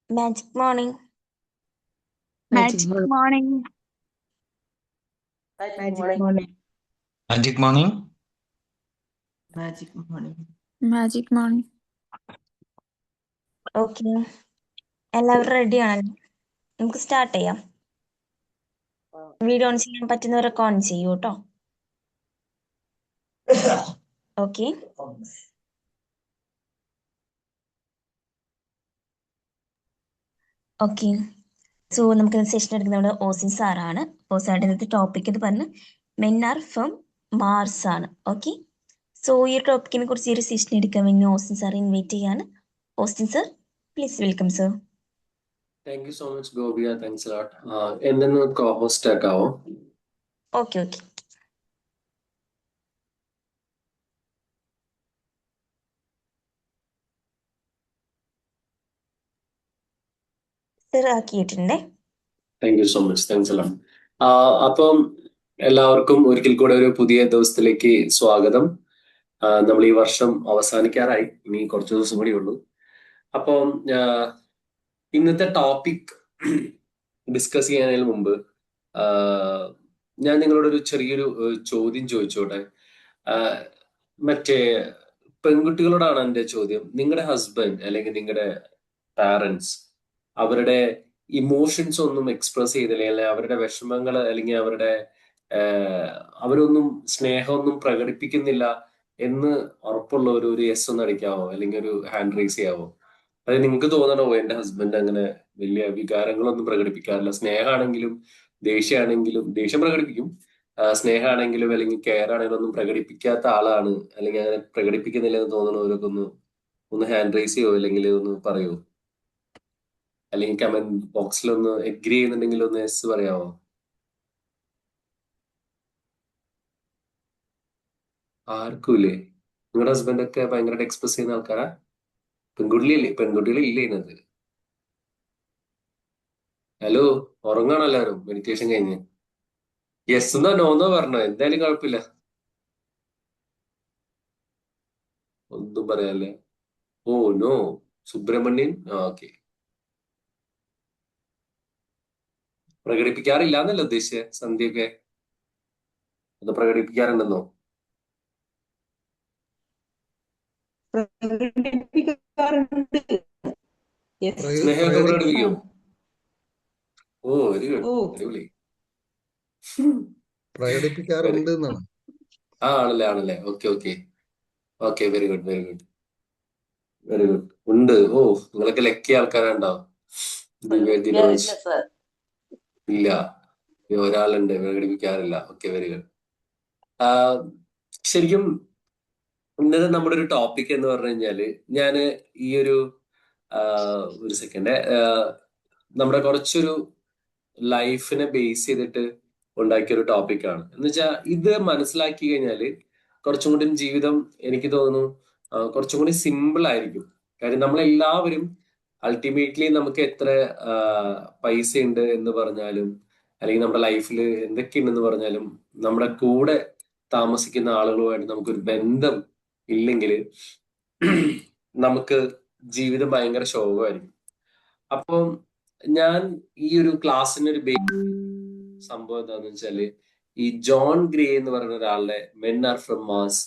Magic morning. Magic Magic morning. Magic morning. Magic morning. Magic morning. Magic morning. Okay, എല്ലാവരും ready ആണല്ലോ? നമുക്ക് start ചെയ്യാം. Video on ചെയ്യാൻ പറ്റുന്നവരൊക്കെ on ചെയ്യൂ കേട്ടോ. Okay, okay. സോ നമുക്ക് സെഷൻ എടുക്കുന്നത് ഓസിൻ സാറാണ്. ഓസായിട്ട് ഇന്നത്തെ ടോപ്പിക് എന്ന് പറഞ്ഞ് മെൻ ആർ ഫ്രം മാർസ് ആണ്. ഓക്കെ, സോ ഈ ഒരു ടോപ്പിക്കിനെ കുറിച്ച് ഈ ഒരു സെഷൻ എടുക്കാൻ വേണ്ടി ഓസിൻ സാർ ഇൻവൈറ്റ് ചെയ്യാണ്. Austin sir, please welcome sir. Thank you so much, Gobia. Thanks a lot. എന്നൊന്ന് co-host ആക്കാവോ? Okay okay. സർ ആക്കിയിട്ടുണ്ടേ. Thank you so much. Thanks എല്ലാം. അപ്പം എല്ലാവർക്കും ഒരിക്കൽ കൂടെ ഒരു പുതിയ ദിവസത്തിലേക്ക് സ്വാഗതം. നമ്മൾ ഈ വർഷം അവസാനിക്കാറായി, ഇനി കുറച്ച് ദിവസം കൂടി ഉള്ളൂ. അപ്പം ഇന്നത്തെ ടോപ്പിക് ഡിസ്കസ് ചെയ്യുന്നതിന് മുമ്പ് ഞാൻ നിങ്ങളോടൊരു ചെറിയൊരു ചോദ്യം ചോദിച്ചോട്ടെ. മറ്റേ പെൺകുട്ടികളോടാണ് എൻ്റെ ചോദ്യം. നിങ്ങളുടെ ഹസ്ബൻഡ് അല്ലെങ്കിൽ നിങ്ങളുടെ പാരൻസ് അവരുടെ ഇമോഷൻസ് ഒന്നും എക്സ്പ്രസ് ചെയ്തില്ല, അല്ലെങ്കിൽ അവരുടെ വിഷമങ്ങൾ അല്ലെങ്കിൽ അവരൊന്നും സ്നേഹമൊന്നും പ്രകടിപ്പിക്കുന്നില്ല എന്ന് ഉറപ്പുള്ള ഒരു യെസ് ഒന്ന് അടിക്കാവോ, അല്ലെങ്കിൽ ഒരു ഹാൻഡ് റൈസ് ചെയ്യാവോ? അതായത് നിങ്ങൾക്ക് തോന്നണോ എൻ്റെ ഹസ്ബൻഡ് അങ്ങനെ വലിയ വികാരങ്ങളൊന്നും പ്രകടിപ്പിക്കാറില്ല, സ്നേഹമാണെങ്കിലും ദേഷ്യം പ്രകടിപ്പിക്കും, സ്നേഹമാണെങ്കിലും അല്ലെങ്കിൽ കെയർ ആണെങ്കിലും ഒന്നും പ്രകടിപ്പിക്കാത്ത ആളാണ്, അല്ലെങ്കിൽ അങ്ങനെ പ്രകടിപ്പിക്കുന്നില്ല എന്ന് തോന്നണവരൊക്കെ ഒന്ന് ഹാൻഡ് റൈസ് ചെയ്യോ, അല്ലെങ്കിൽ ഒന്ന് പറയോ, അല്ലെങ്കിൽ കമന്റ് ബോക്സിൽ ഒന്ന് എഗ്രി ചെയ്യുന്നുണ്ടെങ്കിൽ ഒന്ന് യെസ് പറയാമോ? ആർക്കുമില്ലേ? നിങ്ങളുടെ ഹസ്ബൻഡ് ഒക്കെ ഭയങ്കരമായിട്ട് എക്സ്പ്രസ് ചെയ്യുന്ന ആൾക്കാരാ? പെൺകുട്ടികളില്ലേ ഇതിനകത്ത്? ഹലോ, ഉറങ്ങാണോ എല്ലാവരും മെഡിറ്റേഷൻ കഴിഞ്ഞ്? യെസ് എന്നോ നോ എന്നോ പറഞ്ഞോ, എന്തായാലും കുഴപ്പമില്ല. ഒന്നും പറയാല്ലേ? Oh no. സുബ്രഹ്മണ്യൻ, ഓക്കെ. പ്രകടിപ്പിക്കാറില്ല എന്നല്ല ഉദ്ദേശിച്ചേ സന്ധ്യയൊക്കെ? അത് പ്രകടിപ്പിക്കാറുണ്ടെന്നോ? പ്രകടിപ്പിക്കാറുണ്ട്. Yes. സ്നേഹമൊക്കെ പ്രകടിപ്പിക്കും? Oh very good, oh. അടിപൊളി. പ്രകടിപ്പിക്കാറുണ്ട് എന്നാണ്. ആണല്ലേ. Okay, very good. ഉണ്ട്. ഓ, നിങ്ങളൊക്കെ ലക്കി ആൾക്കാരുണ്ടാവും. ദിനോജ് ഇല്ല, ഒരാളുണ്ട് പ്രകടിപ്പിക്കാറില്ല. Okay, very good. ശരിക്കും ഇന്നത്തെ നമ്മുടെ ഒരു ടോപ്പിക് എന്ന് പറഞ്ഞു കഴിഞ്ഞാല്, ഞാന് ഈ ഒരു സെക്കൻഡ് നമ്മുടെ കുറച്ചൊരു ലൈഫിനെ ബേസ് ചെയ്തിട്ട് ഉണ്ടാക്കിയൊരു ടോപ്പിക്കാണ്. എന്ന് വെച്ചാൽ ഇത് മനസ്സിലാക്കി കഴിഞ്ഞാല് കുറച്ചും കൂടി ജീവിതം എനിക്ക് തോന്നുന്നു കുറച്ചും കൂടി സിമ്പിൾ ആയിരിക്കും. കാര്യം നമ്മളെല്ലാവരും അൾട്ടിമേറ്റ്ലി നമുക്ക് എത്ര പൈസ ഉണ്ട് എന്ന് പറഞ്ഞാലും, അല്ലെങ്കിൽ നമ്മുടെ ലൈഫിൽ എന്തൊക്കെയുണ്ടെന്ന് പറഞ്ഞാലും, നമ്മുടെ കൂടെ താമസിക്കുന്ന ആളുകളുമായിട്ട് നമുക്കൊരു ബന്ധം ഇല്ലെങ്കിൽ നമുക്ക് ജീവിതം ഭയങ്കര ശോകമായിരിക്കും. അപ്പം ഞാൻ ഈ ഒരു ക്ലാസ്സിന് ഒരു സംഭവം എന്താണെന്ന് വെച്ചാല്, ഈ ജോൺ ഗ്രേ എന്ന് പറയുന്ന ഒരാളുടെ men are from Mars,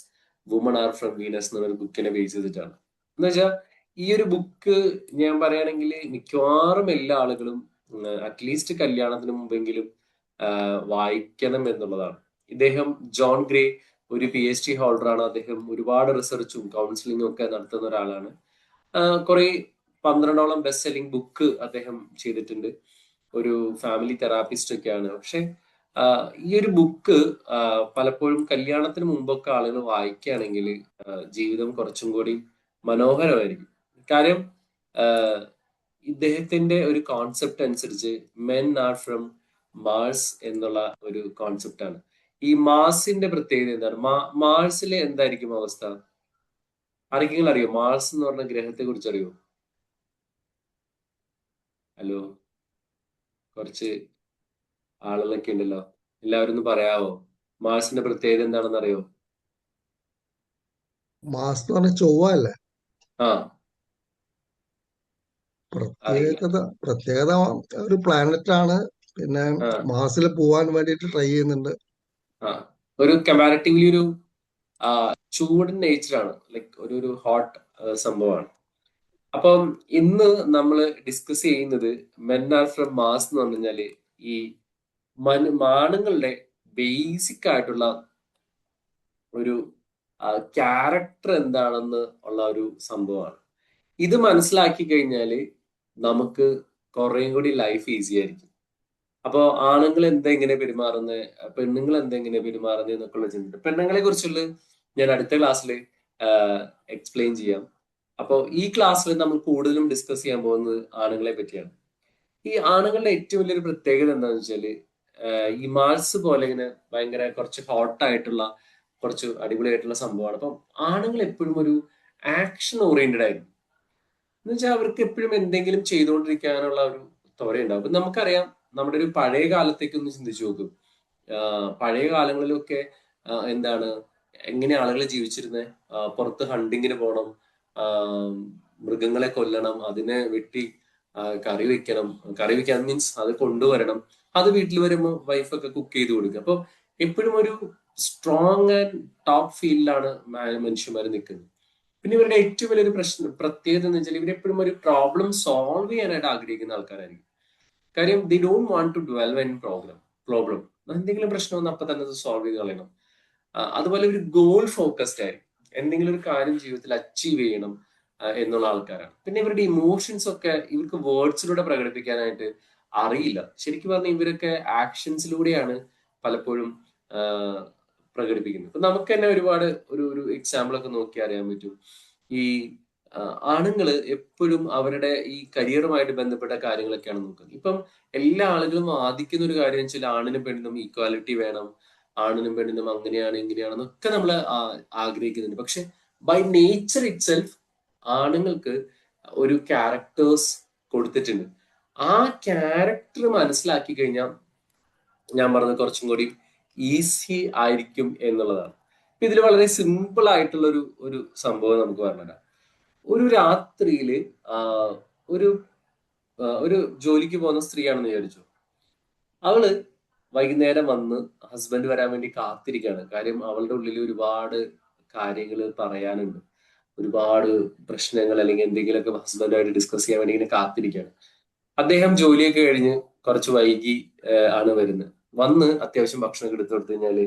women are from Venus എന്നൊരു ബുക്കിനെ ബേസ് ചെയ്തിട്ടാണ്. എന്ന് വെച്ചാൽ ഈ ഒരു ബുക്ക് ഞാൻ പറയുകയാണെങ്കിൽ മിക്കവാറും എല്ലാ ആളുകളും അറ്റ്ലീസ്റ്റ് കല്യാണത്തിന് മുമ്പെങ്കിലും വായിക്കണം എന്നുള്ളതാണ്. ഇദ്ദേഹം ജോൺ ഗ്രേ ഒരു PhD ഹോൾഡറാണ്. അദ്ദേഹം ഒരുപാട് റിസർച്ചും കൗൺസിലിങ്ങും ഒക്കെ നടത്തുന്ന ഒരാളാണ്. കുറെ 12ഓളം ബെസ്റ്റ് സെല്ലിംഗ് ബുക്ക് അദ്ദേഹം ചെയ്തിട്ടുണ്ട്. ഒരു ഫാമിലി തെറാപ്പിസ്റ്റ് ഒക്കെയാണ്. പക്ഷെ ഈ ഒരു ബുക്ക് പലപ്പോഴും കല്യാണത്തിന് മുമ്പൊക്കെ ആളുകൾ വായിക്കുകയാണെങ്കിൽ ജീവിതം കുറച്ചും കൂടി മനോഹരമായിരിക്കും. കാര്യം ഇദ്ദേഹത്തിന്റെ ഒരു കോൺസെപ്റ്റ് അനുസരിച്ച് മെൻ ആർ ഫ്രം മാർസ് എന്നുള്ള ഒരു കോൺസെപ്റ്റ് ആണ്. ഈ മാർസിന്റെ പ്രത്യേകത എന്താണ്? മാർസിലെ എന്തായിരിക്കും അവസ്ഥ? ആർക്കെങ്കിലും അറിയോ? മാർസ് എന്ന് പറഞ്ഞ ഗ്രഹത്തെ കുറിച്ച് അറിയോ? ഹലോ, കുറച്ച് ആളുകളൊക്കെ ഉണ്ടല്ലോ, എല്ലാവരും ഒന്ന് പറയാവോ? മാർസിന്റെ പ്രത്യേകത എന്താണെന്ന് അറിയോ? മാസ് എന്ന് പറഞ്ഞ ചൊവ്വ അല്ലേ? ആ, അറിയില്ല. പ്രത്യേകത ഒരു പ്ലാനറ്റ് ആണ്. പിന്നെ ആ മാർസിൽ പോവാൻ വേണ്ടിയിട്ട് ട്രൈ ചെയ്യുന്നുണ്ട്. ആ ഒരു കമ്പാരിറ്റീവ്ലി ഒരു ചൂടൻ നേച്ചറാണ്, ലൈക്ക് ഒരു ഹോട്ട് സംഭവമാണ്. അപ്പം ഇന്ന് നമ്മൾ ഡിസ്കസ് ചെയ്യുന്നത് മെൻ ആർ ഫ്രം മാസ് എന്ന് പറഞ്ഞു കഴിഞ്ഞാല് ഈ ആണുങ്ങളുടെ ബേസിക് ആയിട്ടുള്ള ഒരു ക്യാരക്ടർ എന്താണെന്ന് ഉള്ള ഒരു സംഭവമാണ്. ഇത് മനസ്സിലാക്കി കഴിഞ്ഞാൽ നമുക്ക് കുറേയും കൂടി ലൈഫ് ഈസി ആയിരിക്കും. അപ്പോൾ ആണുങ്ങൾ എന്തെങ്ങനെ പെരുമാറുന്നത്, പെണ്ണുങ്ങൾ എന്തെങ്ങനെ പെരുമാറുന്നത് എന്നൊക്കെയുള്ള ചിന്ത, പെണ്ണുങ്ങളെ കുറിച്ചുള്ള ഞാൻ അടുത്ത ക്ലാസ്സിൽ എക്സ്പ്ലെയിൻ ചെയ്യാം. അപ്പോൾ ഈ ക്ലാസ്സിൽ നമ്മൾ കൂടുതലും ഡിസ്കസ് ചെയ്യാൻ പോകുന്നത് ആണുങ്ങളെ പറ്റിയാണ്. ഈ ആണുങ്ങളുടെ ഏറ്റവും വലിയൊരു പ്രത്യേകത എന്താണെന്ന് വെച്ചാല് ഈ മാർസ് പോലെ ഇങ്ങനെ ഭയങ്കര കുറച്ച് ഹോട്ടായിട്ടുള്ള കുറച്ച് അടിപൊളിയായിട്ടുള്ള സംഭവമാണ്. അപ്പം ആണുങ്ങൾ എപ്പോഴും ഒരു ആക്ഷൻ ഓറിയന്റഡ് ആയിരിക്കും. എന്ന് വെച്ചാൽ അവർക്ക് എപ്പോഴും എന്തെങ്കിലും ചെയ്തുകൊണ്ടിരിക്കാനുള്ള ഒരു ത്വരയുണ്ടാവും. അപ്പൊ നമുക്കറിയാം, നമ്മുടെ ഒരു പഴയ കാലത്തേക്ക് ഒന്ന് ചിന്തിച്ചു നോക്കും. പഴയ കാലങ്ങളിലൊക്കെ എന്താണ്, എങ്ങനെ ആളുകൾ ജീവിച്ചിരുന്നത്? പുറത്ത് ഹണ്ടിങ്ങിന് പോകണം, മൃഗങ്ങളെ കൊല്ലണം, അതിനെ വെട്ടി കറി വെക്കണം. കറി വെക്കാൻ മീൻസ് അത് കൊണ്ടുവരണം, അത് വീട്ടിൽ വരുമ്പോൾ വൈഫൊക്കെ കുക്ക് ചെയ്ത് കൊടുക്കുക. അപ്പൊ എപ്പോഴും ഒരു സ്ട്രോങ് ആൻഡ് ടോപ്പ് ഫീൽഡിലാണ് മനുഷ്യന്മാർ നിൽക്കുന്നത്. പിന്നെ ഇവരുടെ ഏറ്റവും വലിയൊരു പ്രത്യേകത എന്ന് വെച്ചാൽ ഇവരെപ്പോഴും ഒരു പ്രോബ്ലം സോൾവ് ചെയ്യാനായിട്ട് ആഗ്രഹിക്കുന്ന ആൾക്കാരായിരിക്കും. കാര്യം they don't want to dwell in problem. എന്തെങ്കിലും പ്രശ്നം വന്നാൽ അപ്പൊ തന്നെ അത് സോൾവ് ചെയ്ത് കളയണം. അതുപോലെ ഒരു ഗോൾ ഫോക്കസ്ഡ് ആയിരിക്കും. എന്തെങ്കിലും ഒരു കാര്യം ജീവിതത്തിൽ അച്ചീവ് ചെയ്യണം എന്നുള്ള ആൾക്കാരാണ്. പിന്നെ ഇവരുടെ ഇമോഷൻസ് ഒക്കെ ഇവർക്ക് വേർഡ്സിലൂടെ പ്രകടിപ്പിക്കാനായിട്ട് അറിയില്ല. ശരിക്കും പറഞ്ഞാൽ ഇവരൊക്കെ ആക്ഷൻസിലൂടെയാണ് പലപ്പോഴും പ്രകടിപ്പിക്കുന്നത്. ഇപ്പൊ നമുക്ക് തന്നെ ഒരുപാട് ഒരു എക്സാമ്പിൾ ഒക്കെ നോക്കി അറിയാൻ പറ്റും. ഈ ആണുങ്ങള് എപ്പോഴും അവരുടെ ഈ കരിയറുമായിട്ട് ബന്ധപ്പെട്ട കാര്യങ്ങളൊക്കെയാണ് നോക്കുന്നത്. ഇപ്പം എല്ലാ ആളുകളും വാദിക്കുന്ന ഒരു കാര്യം വെച്ചാൽ ആണിനും പെണ്ണിനും ഈക്വാലിറ്റി വേണം, ആണിനും പെണ്ണിനും അങ്ങനെയാണ് ഇങ്ങനെയാണെന്നൊക്കെ നമ്മൾ ആഗ്രഹിക്കുന്നുണ്ട്. പക്ഷെ ബൈ നേച്ചർ ഇറ്റ് സെൽഫ് ആണുങ്ങൾക്ക് ഒരു ക്യാരക്ടേഴ്സ് കൊടുത്തിട്ടുണ്ട്. ആ ക്യാരക്ടർ മനസ്സിലാക്കി കഴിഞ്ഞാൽ ഞാൻ പറഞ്ഞത് കുറച്ചും കൂടി ഈസി ആയിരിക്കും എന്നുള്ളതാണ്. ഇതിൽ വളരെ സിമ്പിൾ ആയിട്ടുള്ള ഒരു സംഭവം നമുക്ക് പറഞ്ഞുതരാം. ഒരു രാത്രിയില് ഒരു ജോലിക്ക് പോകുന്ന സ്ത്രീയാണെന്ന് വിചാരിച്ചു. അവള് വൈകുന്നേരം വന്ന് ഹസ്ബൻഡ് വരാൻ വേണ്ടി കാത്തിരിക്കുകയാണ്. കാര്യം അവളുടെ ഉള്ളിൽ ഒരുപാട് കാര്യങ്ങൾ പറയാനുണ്ട്, ഒരുപാട് പ്രശ്നങ്ങൾ അല്ലെങ്കിൽ എന്തെങ്കിലുമൊക്കെ ഹസ്ബൻഡുമായിട്ട് ഡിസ്കസ് ചെയ്യാൻ വേണ്ടി ഇങ്ങനെ കാത്തിരിക്കുകയാണ്. അദ്ദേഹം ജോലിയൊക്കെ കഴിഞ്ഞ് കുറച്ച് വൈകി ആണ് വരുന്നത്. വന്ന് അത്യാവശ്യം ഭക്ഷണം എടുത്തു കൊടുത്തു കഴിഞ്ഞാല്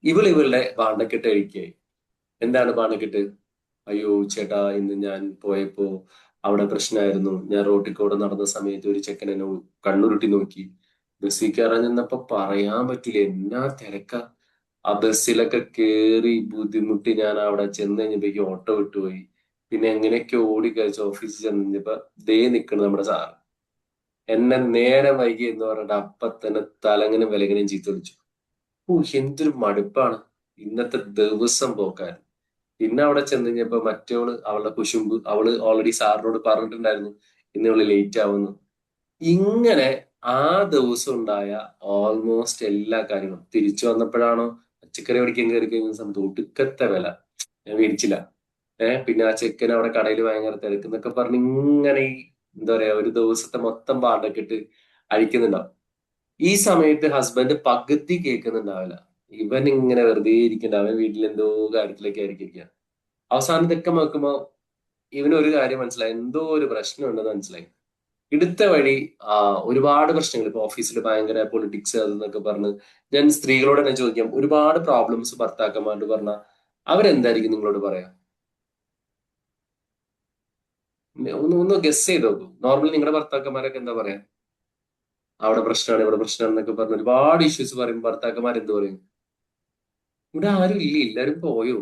ഇവളുടെ ഭാണ്ഡക്കെട്ട് കഴിക്കുകയായി. എന്താണ് ഭാണ്ഡക്കെട്ട്? അയ്യോ ചേട്ടാ, ഇന്ന് ഞാൻ പോയപ്പോ അവിടെ പ്രശ്നമായിരുന്നു. ഞാൻ റോട്ടിൽ കൂടെ നടന്ന സമയത്ത് ഒരു ചെക്കൻ എന്നെ കണ്ണുരുട്ടി നോക്കി. ബസ്സിൽ കയറാൻ ചെന്നപ്പോ പറയാൻ പറ്റില്ല, എന്നാ തിരക്കാ. ആ ബസ്സിലൊക്കെ കേറി ബുദ്ധിമുട്ടി ഞാൻ അവിടെ ചെന്ന് കഴിഞ്ഞപ്പോഴേക്കും ഓട്ടോ വിട്ടുപോയി. പിന്നെ എങ്ങനെയൊക്കെ ഓടിക്കഴിച്ച് ഓഫീസിൽ ചെന്ന് കഴിഞ്ഞപ്പോ ദേ നിൽക്കണം നമ്മുടെ സാറ്. എന്നെ നേരെ വൈകി എന്ന് പറഞ്ഞിട്ട് അപ്പൊ തന്നെ തലങ്ങനും വിലങ്ങനും ചീത്ത വിളിച്ചു. എന്തൊരു മടുപ്പാണ്, ഇന്നത്തെ ദിവസം പോക്കാൻ. പിന്നെ അവിടെ ചെന്ന് കഴിഞ്ഞപ്പോ മറ്റവള് അവളുടെ കുശുമ്പ്, അവള് ഓൾറെഡി സാറിനോട് പറഞ്ഞിട്ടുണ്ടായിരുന്നു ഇന്ന് അവള് ലേറ്റ് ആവുന്നു. ഇങ്ങനെ ആ ദിവസം ഉണ്ടായ ഓൾമോസ്റ്റ് എല്ലാ കാര്യങ്ങളും. തിരിച്ചു വന്നപ്പോഴാണോ പച്ചക്കറി മേടിക്കാൻ കയറി കഴിഞ്ഞ സമയത്ത് ഒടുക്കത്തെ വില, ഞാൻ മേടിച്ചില്ല. പിന്നെ ആ ചെക്കൻ അവിടെ കടയിൽ ഭയങ്കര തിരക്കെന്നൊക്കെ പറഞ്ഞ് ഇങ്ങനെ ഈ എന്താ പറയാ ഒരു ദിവസത്തെ മൊത്തം പാട്ടൊക്കെ അഴിക്കുന്നുണ്ടാവും. ഈ സമയത്ത് ഹസ്ബൻഡ് പകുതി കേൾക്കുന്നുണ്ടാവില്ല. ഇവൻ ഇങ്ങനെ വെറുതെ ഇരിക്കണ്ട, അവൻ വീട്ടിൽ എന്തോ കാര്യത്തിലൊക്കെ ആയിരിക്കുക. അവസാനം ഇതൊക്കെ നോക്കുമ്പോ ഇവന് ഒരു കാര്യം മനസ്സിലായി, എന്തോ ഒരു പ്രശ്നം ഉണ്ടെന്ന് മനസ്സിലായി. ഇടുത്ത വഴി ഒരുപാട് പ്രശ്നങ്ങൾ, ഇപ്പൊ ഓഫീസിൽ ഭയങ്കര പൊളിറ്റിക്സ് അതെന്നൊക്കെ പറഞ്ഞ് ഞാൻ സ്ത്രീകളോട് തന്നെ ചോദിക്കാം, ഒരുപാട് പ്രോബ്ലംസ് ഭർത്താക്കന്മാരോട് പറഞ്ഞാൽ അവരെന്തായിരിക്കും നിങ്ങളോട് പറയാ? ഒന്ന് ഗസ് ചെയ്ത് നോക്കൂ. നോർമലി നിങ്ങളുടെ ഭർത്താക്കന്മാരൊക്കെ എന്താ പറയാ? അവിടെ പ്രശ്നമാണ്, ഇവിടെ പ്രശ്നമാണ് എന്നൊക്കെ പറഞ്ഞ് ഒരുപാട് ഇഷ്യൂസ് പറയും. ഭർത്താക്കന്മാർ എന്ത് പറയും? ഇവിടെ ആരും ഇല്ല, എല്ലാരും പോയോ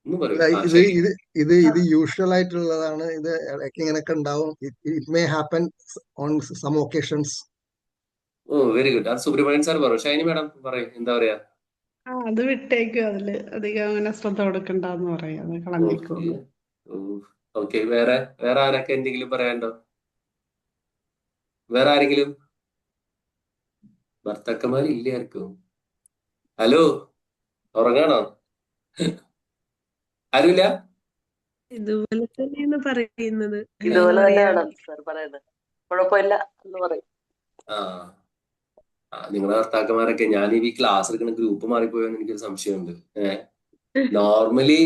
എന്ന് പറയും. ഇത് യൂഷ്വൽ ആയിട്ടുള്ളതാണ്. ഇത് ഇടയ്ക്ക് ഇങ്ങനെയൊക്കെ ഉണ്ടാവും. It may happen on some occasions. Oh very good. അത് സുബ്രഹ്മണ്യൻ സാർ പറയും. ഷൈനി മാഡം പറയും, എന്താ പറയാ? അത് വിട്ടേക്കും, അതില് അധികം അങ്ങനെ ശ്രദ്ധ കൊടുക്കണ്ടെന്ന് പറയാം, അത് കളഞ്ഞേക്കുള്ളൂ. ഓക്കെ. വേറെ ആരൊക്കെ എന്തെങ്കിലും പറയാനുണ്ടോ? വേറെ ആരെങ്കിലും? ഭർത്താക്കന്മാരില്ലേ ആർക്കും? ഹലോ, ഉറങ്ങാണോ? ആരുമില്ല? ഇതുപോലെ തന്നെയാണ് പറയുന്നത്. ഇതുപോലെ എന്താ പറയാ, തന്നെയാണ് സാർ പറയുന്നത്. കുഴപ്പമില്ല എന്ന് പറയും. നിങ്ങളുടെ ഭർത്താക്കന്മാരൊക്കെ ഞാൻ ഈ ക്ലാസ് എടുക്കുന്ന ഗ്രൂപ്പ് മാറിപ്പോയെന്ന് എനിക്കൊരു സംശയമുണ്ട്. നോർമലി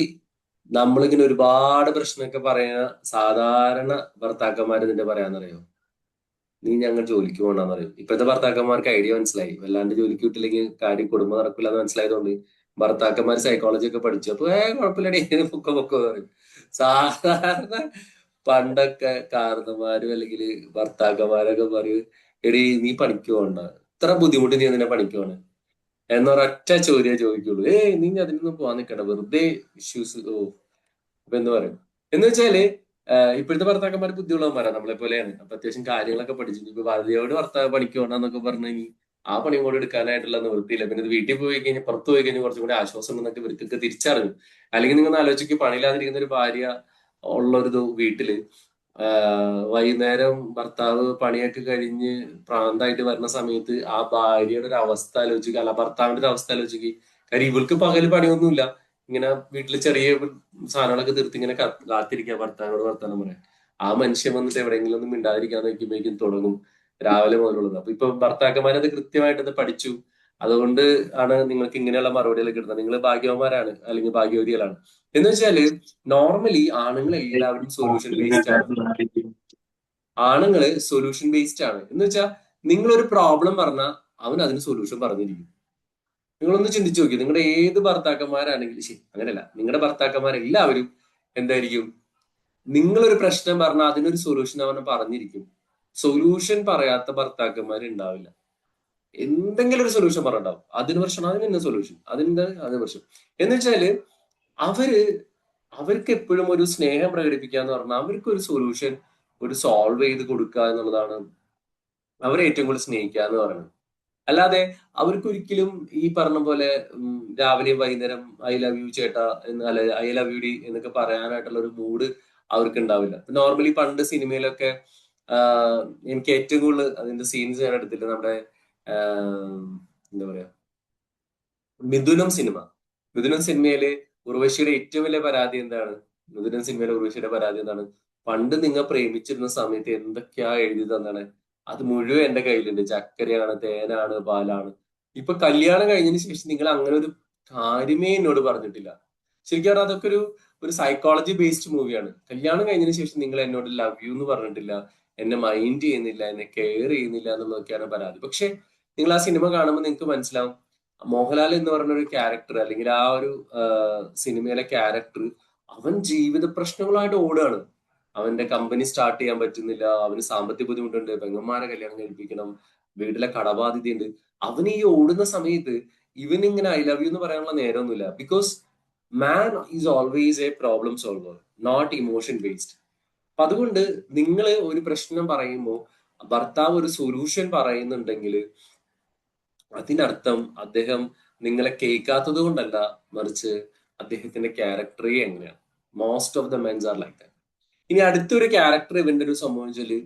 നമ്മളിങ്ങനെ ഒരുപാട് പ്രശ്നമൊക്കെ പറയുന്ന സാധാരണ ഭർത്താക്കന്മാര് നിന്റെ പറയാന്നറിയോ, നീ ഞങ്ങൾ ജോലിക്ക് പോകണ്ടെന്ന് പറയും. ഇപ്പോഴത്തെ ഭർത്താക്കന്മാർക്ക് ഐഡിയ മനസ്സിലായി, വല്ലാണ്ട് ജോലിക്ക് വിട്ടില്ലെങ്കിൽ കാര്യം കുടുംബം നടക്കില്ല എന്ന് മനസ്സിലായതുകൊണ്ട് ഭർത്താക്കന്മാർ സൈക്കോളജി ഒക്കെ പഠിച്ചു. അപ്പൊ കുഴപ്പമില്ലടി പൊക്കോ പൊക്കോ എന്ന് പറയും. സാധാരണ പണ്ടൊക്കെ കാരണന്മാരും അല്ലെങ്കിൽ ഭർത്താക്കന്മാരൊക്കെ പറയും, എടി നീ പണിക്ക് പോകണ്ട, ഇത്ര ബുദ്ധിമുട്ട് നീ എന്തിനാ പണിക്ക് പോണേ എന്നൊരൊറ്റ ചോദ്യം ചോദിക്കുള്ളൂ. നീ അതിനൊന്നും പോവാൻ നിൽക്കണ്ട, വെറുതെ ഇഷ്യൂസ്. അപ്പൊ എന്ത് പറയും എന്ന് വെച്ചാല് ഇപ്പോഴത്തെ ഭർത്താക്കന്മാർ ബുദ്ധിയുള്ളവന്മാരാണ്, നമ്മളെ പോലെയാണ്. അപ്പൊ അത്യാവശ്യം കാര്യങ്ങളൊക്കെ പഠിച്ചു. ഇപ്പൊ ഭാര്യയോട് ഭർത്താവ് പണിക്ക് പോകണമെന്നൊക്കെ പറഞ്ഞു കഴിഞ്ഞാൽ ആ പണിയും കൂടെ എടുക്കാനായിട്ടുള്ള നിവൃത്തിയില്ല. പിന്നെ ഇത് വീട്ടിൽ പോയി കഴിഞ്ഞാൽ, പുറത്ത് പോയി കഴിഞ്ഞാൽ കുറച്ചും കൂടി ആശ്വാസം ഉണ്ടെന്നൊക്കെ ഇവർക്കൊക്കെ തിരിച്ചറിഞ്ഞു. അല്ലെങ്കിൽ നിങ്ങൾ ആലോചിക്കും, പണിയില്ലാതിരിക്കുന്ന ഒരു ഭാര്യ ഉള്ളൊരു വീട്ടില് വൈകുന്നേരം ഭർത്താവ് പണിയൊക്കെ കഴിഞ്ഞ് പ്രാന്തായിട്ട് വരുന്ന സമയത്ത് ആ ഭാര്യയുടെ ഒരു അവസ്ഥ ആലോചിക്കുക, അല്ല ഭർത്താവിന്റെ ഒരു അവസ്ഥ ആലോചിക്കുക. കാര്യം ഇവൾക്ക് പകല് പണിയൊന്നുമില്ല, ഇങ്ങനെ വീട്ടിൽ ചെറിയ സാധനങ്ങളൊക്കെ തീർത്ത് ഇങ്ങനെ കാത്തിരിക്കുക ഭർത്താവിനോട് വർത്താനം പറയാൻ. ആ മനുഷ്യൻ വന്നിട്ട് എവിടെയെങ്കിലും ഒന്നും മിണ്ടാതിരിക്കാൻ നോക്കുമ്പോഴേക്കും തുടങ്ങും രാവിലെ മുതലുള്ളത്. അപ്പൊ ഇപ്പൊ ഭർത്താക്കന്മാരത് കൃത്യമായിട്ടത് പഠിച്ചു. അതുകൊണ്ട് ആണ് നിങ്ങൾക്ക് ഇങ്ങനെയുള്ള മറുപടികളൊക്കെ കിട്ടുന്നത്. നിങ്ങൾ ഭാഗ്യവന്മാരാണ് അല്ലെങ്കിൽ ഭാഗ്യവതികളാണ്. എന്ന് വെച്ചാല് നോർമലി ആണുങ്ങൾ എല്ലാവരും സൊല്യൂഷൻ ബേസ്ഡ് ആണ്. ആണുങ്ങള് സൊല്യൂഷൻ ബേസ്ഡ് ആണ്. എന്ന് വെച്ചാൽ നിങ്ങളൊരു പ്രോബ്ലം പറഞ്ഞാൽ അവൻ അതിന് സൊല്യൂഷൻ പറഞ്ഞിരിക്കും. നിങ്ങളൊന്ന് ചിന്തിച്ചു നോക്കി, നിങ്ങളുടെ ഏത് ഭർത്താക്കന്മാരാണെങ്കിലും ശരി, അങ്ങനെയല്ല, നിങ്ങളുടെ ഭർത്താക്കന്മാരെല്ലാവരും എന്തായിരിക്കും, നിങ്ങളൊരു പ്രശ്നം പറഞ്ഞാൽ അതിനൊരു സൊല്യൂഷൻ അവന് പറഞ്ഞിരിക്കും. സൊല്യൂഷൻ പറയാത്ത ഭർത്താക്കന്മാർ ഉണ്ടാവില്ല. എന്തെങ്കിലും ഒരു സൊല്യൂഷൻ പറഞ്ഞിട്ടുണ്ടാവും. അതിന് പ്രശ്നം, അതിന് തന്നെ സൊല്യൂഷൻ, അതിന് പ്രശ്നം. എന്ന് വെച്ചാല് അവർക്ക് എപ്പോഴും ഒരു സ്നേഹം പ്രകടിപ്പിക്കുക എന്ന് പറഞ്ഞാൽ അവർക്ക് ഒരു സൊല്യൂഷൻ ഒരു സോൾവ് ചെയ്ത് കൊടുക്കുക എന്നുള്ളതാണ് അവരെ ഏറ്റവും കൂടുതൽ സ്നേഹിക്കുക എന്ന് പറയുന്നത്. അല്ലാതെ അവർക്കൊരിക്കലും ഈ പറഞ്ഞ പോലെ രാവിലെയും വൈകുന്നേരം ഐ ലവ് യു ചേട്ടാ എന്ന്, അല്ലെ ഐ ലവ് യു ഡി എന്നൊക്കെ പറയാനായിട്ടുള്ള ഒരു മൂഡ് അവർക്ക് ഉണ്ടാവില്ല. നോർമലി പണ്ട് സിനിമയിലൊക്കെ എനിക്ക് ഏറ്റവും കൂടുതൽ അതിന്റെ സീൻസ് ഞാൻ എടുത്തിട്ട് നമ്മുടെ എന്താ പറയാ, മിഥുനം സിനിമയില് ഉർവശിയുടെ ഏറ്റവും വലിയ പരാതി എന്താണ്? മിഥുനം സിനിമയിലെ ഉർവശിയുടെ പരാതി എന്താണ്? പണ്ട് നിങ്ങൾ പ്രേമിച്ചിരുന്ന സമയത്ത് എന്തൊക്കെയാ എഴുതി തന്നാണ്, അത് മുഴുവൻ എന്റെ കയ്യിലുണ്ട്. ചക്കരയാണ്, തേനാണ്, പാലാണ്. ഇപ്പൊ കല്യാണം കഴിഞ്ഞതിന് ശേഷം നിങ്ങൾ അങ്ങനെ ഒരു കാര്യമേ എന്നോട് പറഞ്ഞിട്ടില്ല. ശരിക്കും പറഞ്ഞാൽ അതൊക്കെ ഒരു സൈക്കോളജി ബേസ്ഡ് മൂവിയാണ്. കല്യാണം കഴിഞ്ഞതിന് ശേഷം നിങ്ങൾ എന്നോട് ലവ് യു എന്ന് പറഞ്ഞിട്ടില്ല, എന്നെ മൈൻഡ് ചെയ്യുന്നില്ല, എന്നെ കെയർ ചെയ്യുന്നില്ല എന്നുള്ളതൊക്കെയാണ് പരാതി. പക്ഷെ നിങ്ങൾ ആ സിനിമ കാണുമ്പോൾ നിങ്ങൾക്ക് മനസ്സിലാവും, മോഹൻലാൽ എന്ന് പറഞ്ഞ ഒരു ക്യാരക്ടർ, അല്ലെങ്കിൽ ആ ഒരു സിനിമയിലെ ക്യാരക്ടർ, അവൻ ജീവിത പ്രശ്നങ്ങളായിട്ട് ഓടുകയാണ്. അവന്റെ കമ്പനി സ്റ്റാർട്ട് ചെയ്യാൻ പറ്റുന്നില്ല, അവന് സാമ്പത്തിക ബുദ്ധിമുട്ടുണ്ട്, പെങ്ങന്മാരെ കല്യാണം കഴിപ്പിക്കണം, വീട്ടിലെ കടബാധ്യതയുണ്ട്. അവന് ഈ ഓടുന്ന സമയത്ത് ഇവനിങ്ങനെ ഐ ലവ് യു എന്ന് പറയാനുള്ള നേരമൊന്നുമില്ല. Because man is always a problem solver, not emotion based. അപ്പൊ അതുകൊണ്ട് നിങ്ങൾ ഒരു പ്രശ്നം പറയുമ്പോൾ ഭർത്താവ് ഒരു സൊല്യൂഷൻ പറയുന്നുണ്ടെങ്കിൽ അതിനർത്ഥം അദ്ദേഹം നിങ്ങളെ കേൾക്കാത്തത് കൊണ്ടല്ല, മറിച്ച് അദ്ദേഹത്തിന്റെ ക്യാരക്ടറേ എങ്ങനെയാണ്. Most of the mens are like that. ഇനി അടുത്തൊരു ക്യാരക്ടർ ഇവന്റെ ഒരു സംഭവം വെച്ചാല്,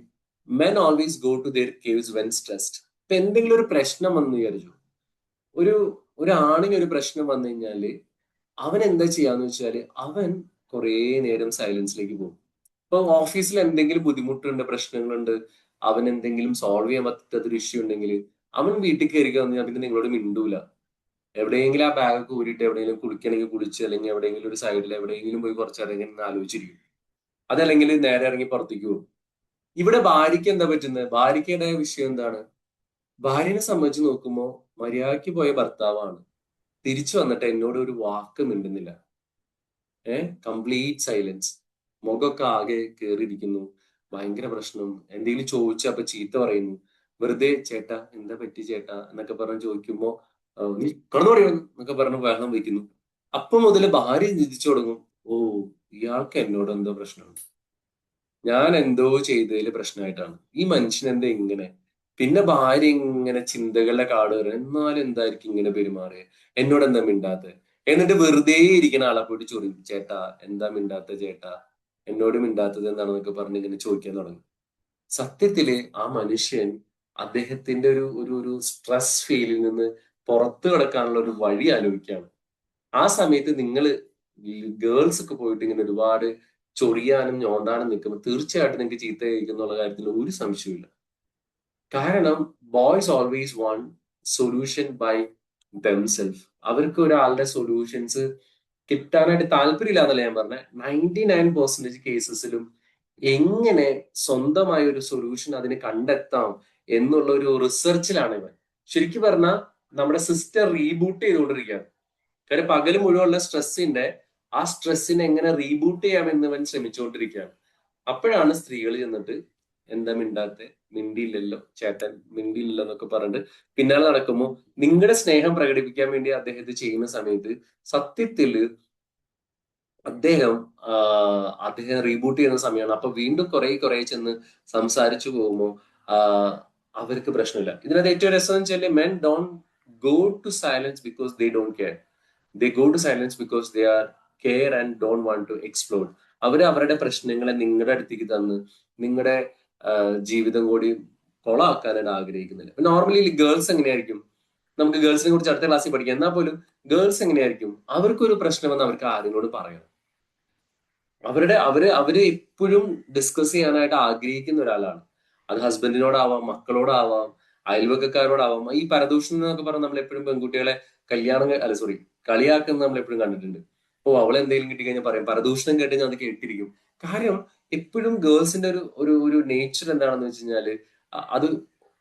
men always go to their caves when stressed. ഇപ്പൊ എന്തെങ്കിലും ഒരു പ്രശ്നം വന്നു വിചാരിച്ചു, ഒരു ആണിന് ഒരു പ്രശ്നം വന്നു കഴിഞ്ഞാല് അവൻ എന്താ ചെയ്യാന്ന് വെച്ചാല് അവൻ കുറേ നേരം സൈലൻസിലേക്ക് പോകും. ഇപ്പൊ ഓഫീസിൽ എന്തെങ്കിലും ബുദ്ധിമുട്ടുണ്ട്, പ്രശ്നങ്ങളുണ്ട്, അവൻ എന്തെങ്കിലും സോൾവ് ചെയ്യാൻ പറ്റാത്തൊരു ഇഷ്യൂ ഉണ്ടെങ്കിൽ അവൻ വീട്ടിൽ കയറിക്കുക വന്നു കഴിഞ്ഞാൽ പിന്നെ നിങ്ങളോട് മിണ്ടൂല. എവിടെയെങ്കിലും ആ ബാഗ് ഊരിയിട്ട് എവിടെയെങ്കിലും കുളിക്കണമെങ്കിൽ കുളിച്ച്, അല്ലെങ്കിൽ എവിടെയെങ്കിലും ഒരു സൈഡിൽ എവിടെയെങ്കിലും പോയി കുറച്ചറിയാൻ ആലോചിച്ചിരിക്കും. അതല്ലെങ്കിൽ നേരെ ഇറങ്ങി പുറത്തേക്ക് പോകും. ഇവിടെ ഭാര്യയ്ക്ക് എന്താ പറ്റുന്നത്? ഭാര്യയ്ക്കുടെ വിഷയം എന്താണ്? ഭാര്യനെ സംബന്ധിച്ച് നോക്കുമ്പോൾ മര്യാദയ്ക്ക് പോയ ഭർത്താവാണ്, തിരിച്ചു വന്നിട്ട് എന്നോട് ഒരു വാക്ക് മിണ്ടുന്നില്ല. കംപ്ലീറ്റ് സൈലൻസ്, മുഖമൊക്കെ ആകെ കയറിയിരിക്കുന്നു, ഭയങ്കര പ്രശ്നം. എന്തെങ്കിലും ചോദിച്ചാൽ അപ്പൊ ചീത്ത പറയുന്നു, വെറുതെ ചേട്ടാ എന്താ പറ്റി ചേട്ടാ എന്നൊക്കെ പറഞ്ഞ് ചോദിക്കുമ്പോ നീ കടന്നു പറയുന്നു എന്നൊക്കെ പറഞ്ഞ് ബഹളം വയ്ക്കുന്നു. അപ്പൊ മുതൽ ഭാര്യ ചിന്തിച്ചു തുടങ്ങും, ഓ ഇയാൾക്ക് എന്നോട് എന്തോ പ്രശ്നമുണ്ട്, ഞാൻ എന്തോ ചെയ്തതിൽ പ്രശ്നമായിട്ടാണ്, ഈ മനുഷ്യൻ എന്താ ഇങ്ങനെ. പിന്നെ ഭാര്യ ഇങ്ങനെ ചിന്തകളുടെ കാട് കയറും, എന്നാലും എന്തായിരിക്കും ഇങ്ങനെ പെരുമാറിയ, എന്നോട് എന്താ മിണ്ടാത്തത്. എന്നിട്ട് വെറുതെ ഇരിക്കുന്ന ആളെ പോയിട്ട് ചോദിക്കും, ചേട്ടാ എന്താ മിണ്ടാത്ത ചേട്ടാ, എന്നോട് മിണ്ടാത്തത് എന്താണെന്നൊക്കെ പറഞ്ഞ് ഇങ്ങനെ ചോദിക്കാൻ തുടങ്ങും. സത്യത്തില് ആ മനുഷ്യൻ അദ്ദേഹത്തിന്റെ ഒരു സ്ട്രെസ് ഫീലിൽ നിന്ന് പുറത്തു കിടക്കാനുള്ള ഒരു വഴി ആലോചിക്കുകയാണ്. ആ സമയത്ത് നിങ്ങൾ ഗേൾസ് ഒക്കെ പോയിട്ട് ഇങ്ങനെ ഒരുപാട് ചൊറിയാനും ഞോണ്ടാനും നിൽക്കുമ്പോൾ തീർച്ചയായിട്ടും നിങ്ങൾക്ക് ചീത്ത കഴിക്കും എന്നുള്ള കാര്യത്തിൽ ഒരു സംശയമില്ല. കാരണം boys always want solution by themself. അവർക്ക് ഒരാളുടെ സൊല്യൂഷൻസ് കിട്ടാനായിട്ട് താല്പര്യമില്ല എന്നല്ല ഞാൻ പറഞ്ഞത്. 99% കേസസിലും എങ്ങനെ സ്വന്തമായ ഒരു സൊല്യൂഷൻ അതിന് കണ്ടെത്താം എന്നുള്ള ഒരു റിസർച്ചിലാണ് ഇവൻ. ശരിക്കും പറഞ്ഞാൽ നമ്മുടെ സിസ്റ്റം റീബൂട്ട് ചെയ്തുകൊണ്ടിരിക്കുകയാണ്. കാര്യം പകല് മുഴുവനുള്ള സ്ട്രെസ്സിന്റെ ആ സ്ട്രെസ്സിനെ എങ്ങനെ റീബൂട്ട് ചെയ്യാമെന്ന് ഇവൻ ശ്രമിച്ചുകൊണ്ടിരിക്കുകയാണ്. അപ്പോഴാണ് സ്ത്രീകൾ ചെന്നിട്ട് എന്താ മിണ്ടാത്തെ, മിണ്ടിയില്ലല്ലോ ചേട്ടൻ, മിണ്ടിയില്ലല്ലോ എന്നൊക്കെ പറഞ്ഞിട്ട് പിന്നാലെ നടക്കുമ്പോൾ നിങ്ങളുടെ സ്നേഹം പ്രകടിപ്പിക്കാൻ വേണ്ടി അദ്ദേഹം ഇത് ചെയ്യുന്ന സമയത്ത് സത്യത്തില് അദ്ദേഹം റീബൂട്ട് ചെയ്യുന്ന സമയമാണ്. അപ്പൊ വീണ്ടും കുറെ ചെന്ന് സംസാരിച്ചു പോകുമ്പോൾ അവർക്ക് പ്രശ്നമില്ല. ഇതിനകത്ത് ഏറ്റവും രസം എന്ന് വെച്ചാൽ men don't go to silence because they don't care. They go to silence because they are care and don't want to explore. അവരുടെ പ്രശ്നങ്ങളെ നിങ്ങളുടെ അടുത്തേക്ക് തന്ന് നിങ്ങളുടെ ജീവിതം കൂടി കൊളാക്കാനായിട്ട് ആഗ്രഹിക്കുന്നില്ല. നോർമലി ഗേൾസ് എങ്ങനെയായിരിക്കും, നമുക്ക് ഗേൾസിനെ കുറിച്ച് അടുത്ത ക്ലാസ്സിൽ പഠിക്കാം. എന്നാൽ പോലും ഗേൾസ് എങ്ങനെയായിരിക്കും, അവർക്കൊരു പ്രശ്നമെന്ന് അവർക്ക് ആരെങ്കിലും പറയണം. അവര് എപ്പോഴും ഡിസ്കസ് ചെയ്യാനായിട്ട് ആഗ്രഹിക്കുന്ന ഒരാളാണ്. അത് ഹസ്ബൻഡിനോടാവാം, മക്കളോടാവാം, അയൽവക്കക്കാരോടാവാം. ഈ പരദൂഷണം എന്നൊക്കെ പറഞ്ഞാൽ നമ്മൾ എപ്പോഴും പെൺകുട്ടികളെ കളിയാക്കുന്നത് നമ്മൾ എപ്പോഴും കണ്ടിട്ടുണ്ട്. അവളെ എന്തെങ്കിലും കിട്ടിക്കഴിഞ്ഞാൽ പറയും പരദൂഷണം കേട്ട് ഞാൻ അത് കേട്ടിരിക്കും. കാര്യം എപ്പോഴും ഗേൾസിന്റെ ഒരു നേച്ചർ എന്താണെന്ന് വെച്ച് കഴിഞ്ഞാല്, അത്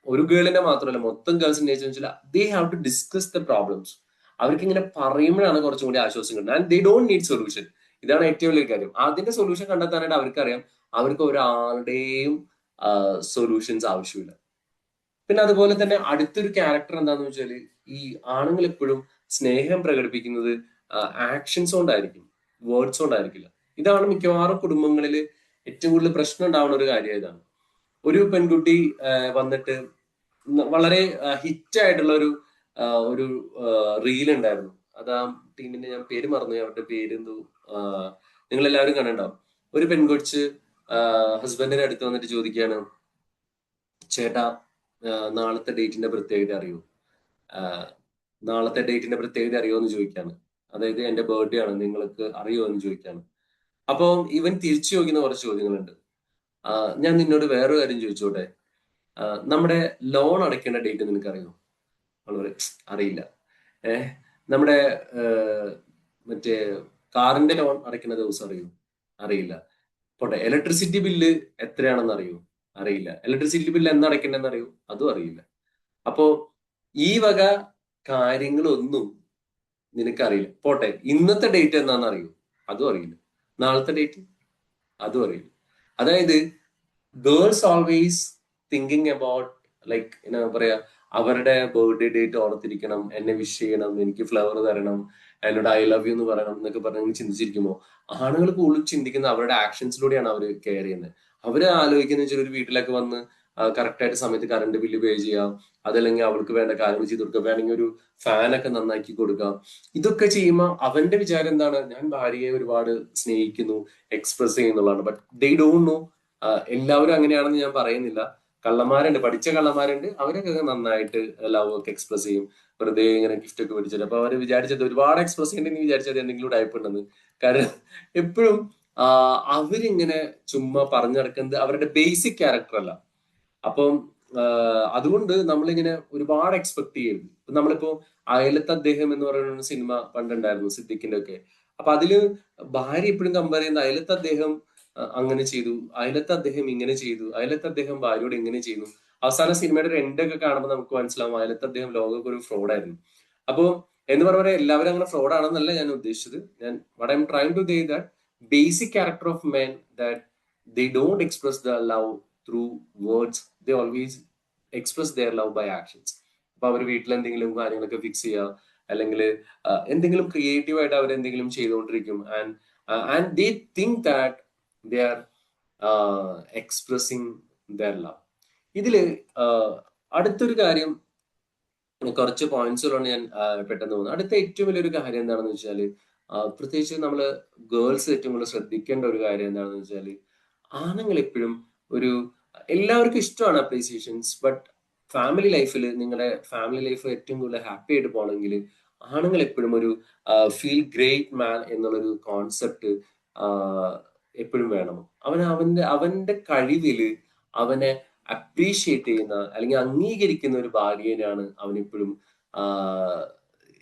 ഒരു ഗേളിന്റെ മാത്രമല്ല മൊത്തം ഗേൾസിന്റെ നേച്ചർ എന്ന് വെച്ചാൽ they have to discuss the problems. അവർക്ക് ഇങ്ങനെ പറയുമ്പോഴാണ് കുറച്ചും കൂടി ആശ്വാസം കിട്ടുന്നത്. And they don't need solution. ഇതാണ് ഏറ്റവും വലിയ കാര്യം. അതിന്റെ സൊല്യൂഷൻ കണ്ടെത്താനായിട്ട് അവർക്കറിയാം. അവർക്ക് ഒരാളുടെയും സൊല്യൂഷൻസ് ആവശ്യമില്ല. പിന്നെ അതുപോലെ തന്നെ അടുത്തൊരു ക്യാരക്ടർ എന്താന്ന് വെച്ചാല്, ഈ ആണുങ്ങൾ എപ്പോഴും സ്നേഹം പ്രകടിപ്പിക്കുന്നത് ആക്ഷൻസ് കൊണ്ടായിരിക്കും, വേർഡ്സ് കൊണ്ടായിരിക്കില്ല. ഇതാണ് മിക്കവാറും കുടുംബങ്ങളിൽ ഏറ്റവും കൂടുതൽ പ്രശ്നം ഉണ്ടാവുന്ന ഒരു കാര്യം. ഇതാണ് ഒരു പെൺകുട്ടി വന്നിട്ട് വളരെ ഹിറ്റായിട്ടുള്ള ഒരു റീൽ ഉണ്ടായിരുന്നു. അത് ആ ടീമിന്റെ ഞാൻ പേര് മറന്നു, അവരുടെ പേരെന്തോ നിങ്ങൾ എല്ലാവരും കണ്ടിട്ടുണ്ടാവും. ഒരു പെൺകൊച്ച് ഹസ്ബൻഡിന്റെ അടുത്ത് വന്നിട്ട് ചോദിക്കുകയാണ്, ചേട്ടാ നാളത്തെ ഡേറ്റിന്റെ പ്രത്യേകത അറിയോ, നാളത്തെ ഡേറ്റിന്റെ പ്രത്യേകത അറിയോ എന്ന് ചോദിക്കാണ്. അതായത് എന്റെ ബർത്ത്ഡേ ആണ്, നിങ്ങൾക്ക് അറിയോ എന്ന് ചോദിക്കാണ്. അപ്പോൾ ഇവൻ തിരിച്ചു ചോദിക്കുന്ന കുറച്ച് ചോദ്യങ്ങളുണ്ട്. ഞാൻ നിന്നോട് വേറൊരു കാര്യം ചോദിച്ചോട്ടെ, നമ്മുടെ ലോൺ അടയ്ക്കേണ്ട ഡേറ്റ് നിനക്കറിയോ? അവൾ പറയും അറിയില്ല. നമ്മുടെ മറ്റേ കാറിന്റെ ലോൺ അടയ്ക്കുന്ന ദിവസം അറിയോ? അറിയില്ല. പോട്ടെ, ഇലക്ട്രിസിറ്റി ബില്ല് എത്രയാണെന്ന് അറിയോ? അറിയില്ല. ഇലക്ട്രിസിറ്റി ബില്ല് എന്ന് അടയ്ക്കേണ്ടെന്ന് അറിയോ? അതും അറിയില്ല. അപ്പോ ഈ വക കാര്യങ്ങളൊന്നും നിനക്കറിയില്ല. പോട്ടെ, ഇന്നത്തെ ഡേറ്റ് എന്താണെന്ന് അറിയോ? അതും അറിയില്ല. നാളത്തെ ഡേറ്റ് അതും അറിയില്ല. അതായത് girls always thinking about like എന്നാ പറയാ, അവരുടെ ബർത്ത്ഡേ ഡേറ്റ് ഓർത്തിരിക്കണം, എന്നെ വിഷ് ചെയ്യണം, എനിക്ക് ഫ്ലവർ തരണം, എന്നോട് ഐ ലവ് യു എന്ന് പറയണം എന്നൊക്കെ പറഞ്ഞ് ചിന്തിച്ചിരിക്കുമ്പോൾ ആണുങ്ങൾ കൂടുതൽ ചിന്തിക്കുന്നത് അവരുടെ ആക്ഷൻസിലൂടെയാണ് അവർ കെയർ ചെയ്യുന്നത്. അവര് ആലോചിക്കുന്ന വെച്ചാൽ ഒരു വീട്ടിലേക്ക് വന്ന് കറക്റ്റായിട്ട് സമയത്ത് കറണ്ട് ബില്ല് പേ ചെയ്യാം, അതല്ലെങ്കിൽ അവൾക്ക് വേണ്ട കാര്യങ്ങൾ ചെയ്ത് കൊടുക്കുക, വേണമെങ്കിൽ ഒരു ഫാനൊക്കെ നന്നാക്കി കൊടുക്കാം. ഇതൊക്കെ ചെയ്യുമ്പോൾ അവന്റെ വിചാരം എന്താണ്, ഞാൻ ഭാര്യയെ ഒരുപാട് സ്നേഹിക്കുന്നു, എക്സ്പ്രസ് ചെയ്യുന്നുള്ളതാണ്. But they don't know. എല്ലാവരും അങ്ങനെയാണെന്ന് ഞാൻ പറയുന്നില്ല. കള്ളന്മാരുണ്ട്, പഠിച്ച കള്ളന്മാരുണ്ട്, അവരൊക്കെ നന്നായിട്ട് ലവ് ഒക്കെ എക്സ്പ്രസ് ചെയ്യും. വെറുതെ ഇങ്ങനെ ഗിഫ്റ്റ് ഒക്കെ പിടിച്ചിട്ട് അപ്പൊ അവര് വിചാരിച്ചത് ഒരുപാട് എക്സ്പ്രസ് ചെയ്യണ്ടെന്ന് വിചാരിച്ചത് എന്തെങ്കിലും ടൈപ്പ് ഉണ്ടെന്ന്. കാരണം എപ്പോഴും അവരിങ്ങനെ ചുമ്മാ പറഞ്ഞു നടക്കുന്നത് അവരുടെ ബേസിക് ക്യാരക്ടർ അല്ല. അപ്പം അതുകൊണ്ട് നമ്മളിങ്ങനെ ഒരുപാട് എക്സ്പെക്ട് ചെയ്യരുത്. നമ്മളിപ്പോ അയലത്ത് അദ്ദേഹം എന്ന് പറയുന്ന സിനിമ പണ്ടുണ്ടായിരുന്നു, സിദ്ദിഖിന്റെ ഒക്കെ. അപ്പൊ അതില് ഭാര്യ എപ്പോഴും കമ്പയർ ചെയ്യുന്നത് അയലത്ത് അദ്ദേഹം അങ്ങനെ ചെയ്തു, അയലത്ത് അദ്ദേഹം ഇങ്ങനെ ചെയ്തു, അയലത്ത് അദ്ദേഹം ഭാര്യയോട് ഇങ്ങനെ ചെയ്തു. അവസാന സിനിമയുടെ ഒരു എൻഡ് ഒക്കെ കാണുമ്പോൾ നമുക്ക് മനസ്സിലാവും അയലത്ത് അദ്ദേഹം ലോകമൊക്കെ ഒരു ഫ്രോഡായിരുന്നു. അപ്പോ എന്ന് പറഞ്ഞാൽ എല്ലാവരും അങ്ങനെ ഫ്രോഡ് ആണെന്നല്ല ഞാൻ ഉദ്ദേശിച്ചത്. ഞാൻ what I'm trying to say that basic character of men that they don't express the love through words, they always express their love by actions. അപ്പൊ അവർ വീട്ടിൽ എന്തെങ്കിലും കാര്യങ്ങളൊക്കെ ഫിക്സ് ചെയ്യുക, അല്ലെങ്കിൽ എന്തെങ്കിലും ക്രിയേറ്റീവ് ആയിട്ട് അവർ എന്തെങ്കിലും ചെയ്തുകൊണ്ടിരിക്കും. And they think that they are expressing their love. ഇതില് അടുത്തൊരു കാര്യം, കുറച്ച് പോയിന്റ്സുകളാണ് ഞാൻ പെട്ടെന്ന് പോകുന്നത്. അടുത്ത ഏറ്റവും വലിയൊരു കാര്യം എന്താണെന്ന് വെച്ചാല്, പ്രത്യേകിച്ച് നമ്മള് ഗേൾസ് ഏറ്റവും കൂടുതൽ ശ്രദ്ധിക്കേണ്ട ഒരു കാര്യം എന്താണെന്ന് വെച്ചാല്, ആണുങ്ങൾ എപ്പോഴും എല്ലാവർക്കും ഇഷ്ടമാണ് അപ്രീസിയേഷൻസ്. ബട്ട് ഫാമിലി ലൈഫിൽ, നിങ്ങളുടെ ഫാമിലി ലൈഫ് ഏറ്റവും കൂടുതൽ ഹാപ്പി ആയിട്ട് പോകണമെങ്കിൽ ആണുങ്ങൾ എപ്പോഴും ഒരു ഫീൽ ഗ്രേറ്റ് മാൻ എന്നുള്ളൊരു കോൺസെപ്റ്റ് എപ്പോഴും വേണമോ? അവന്റെ കഴിവില് അവനെ അപ്രീഷിയേറ്റ് ചെയ്യുന്ന അല്ലെങ്കിൽ അംഗീകരിക്കുന്ന ഒരു ഭാര്യനെയാണ് അവനെപ്പോഴും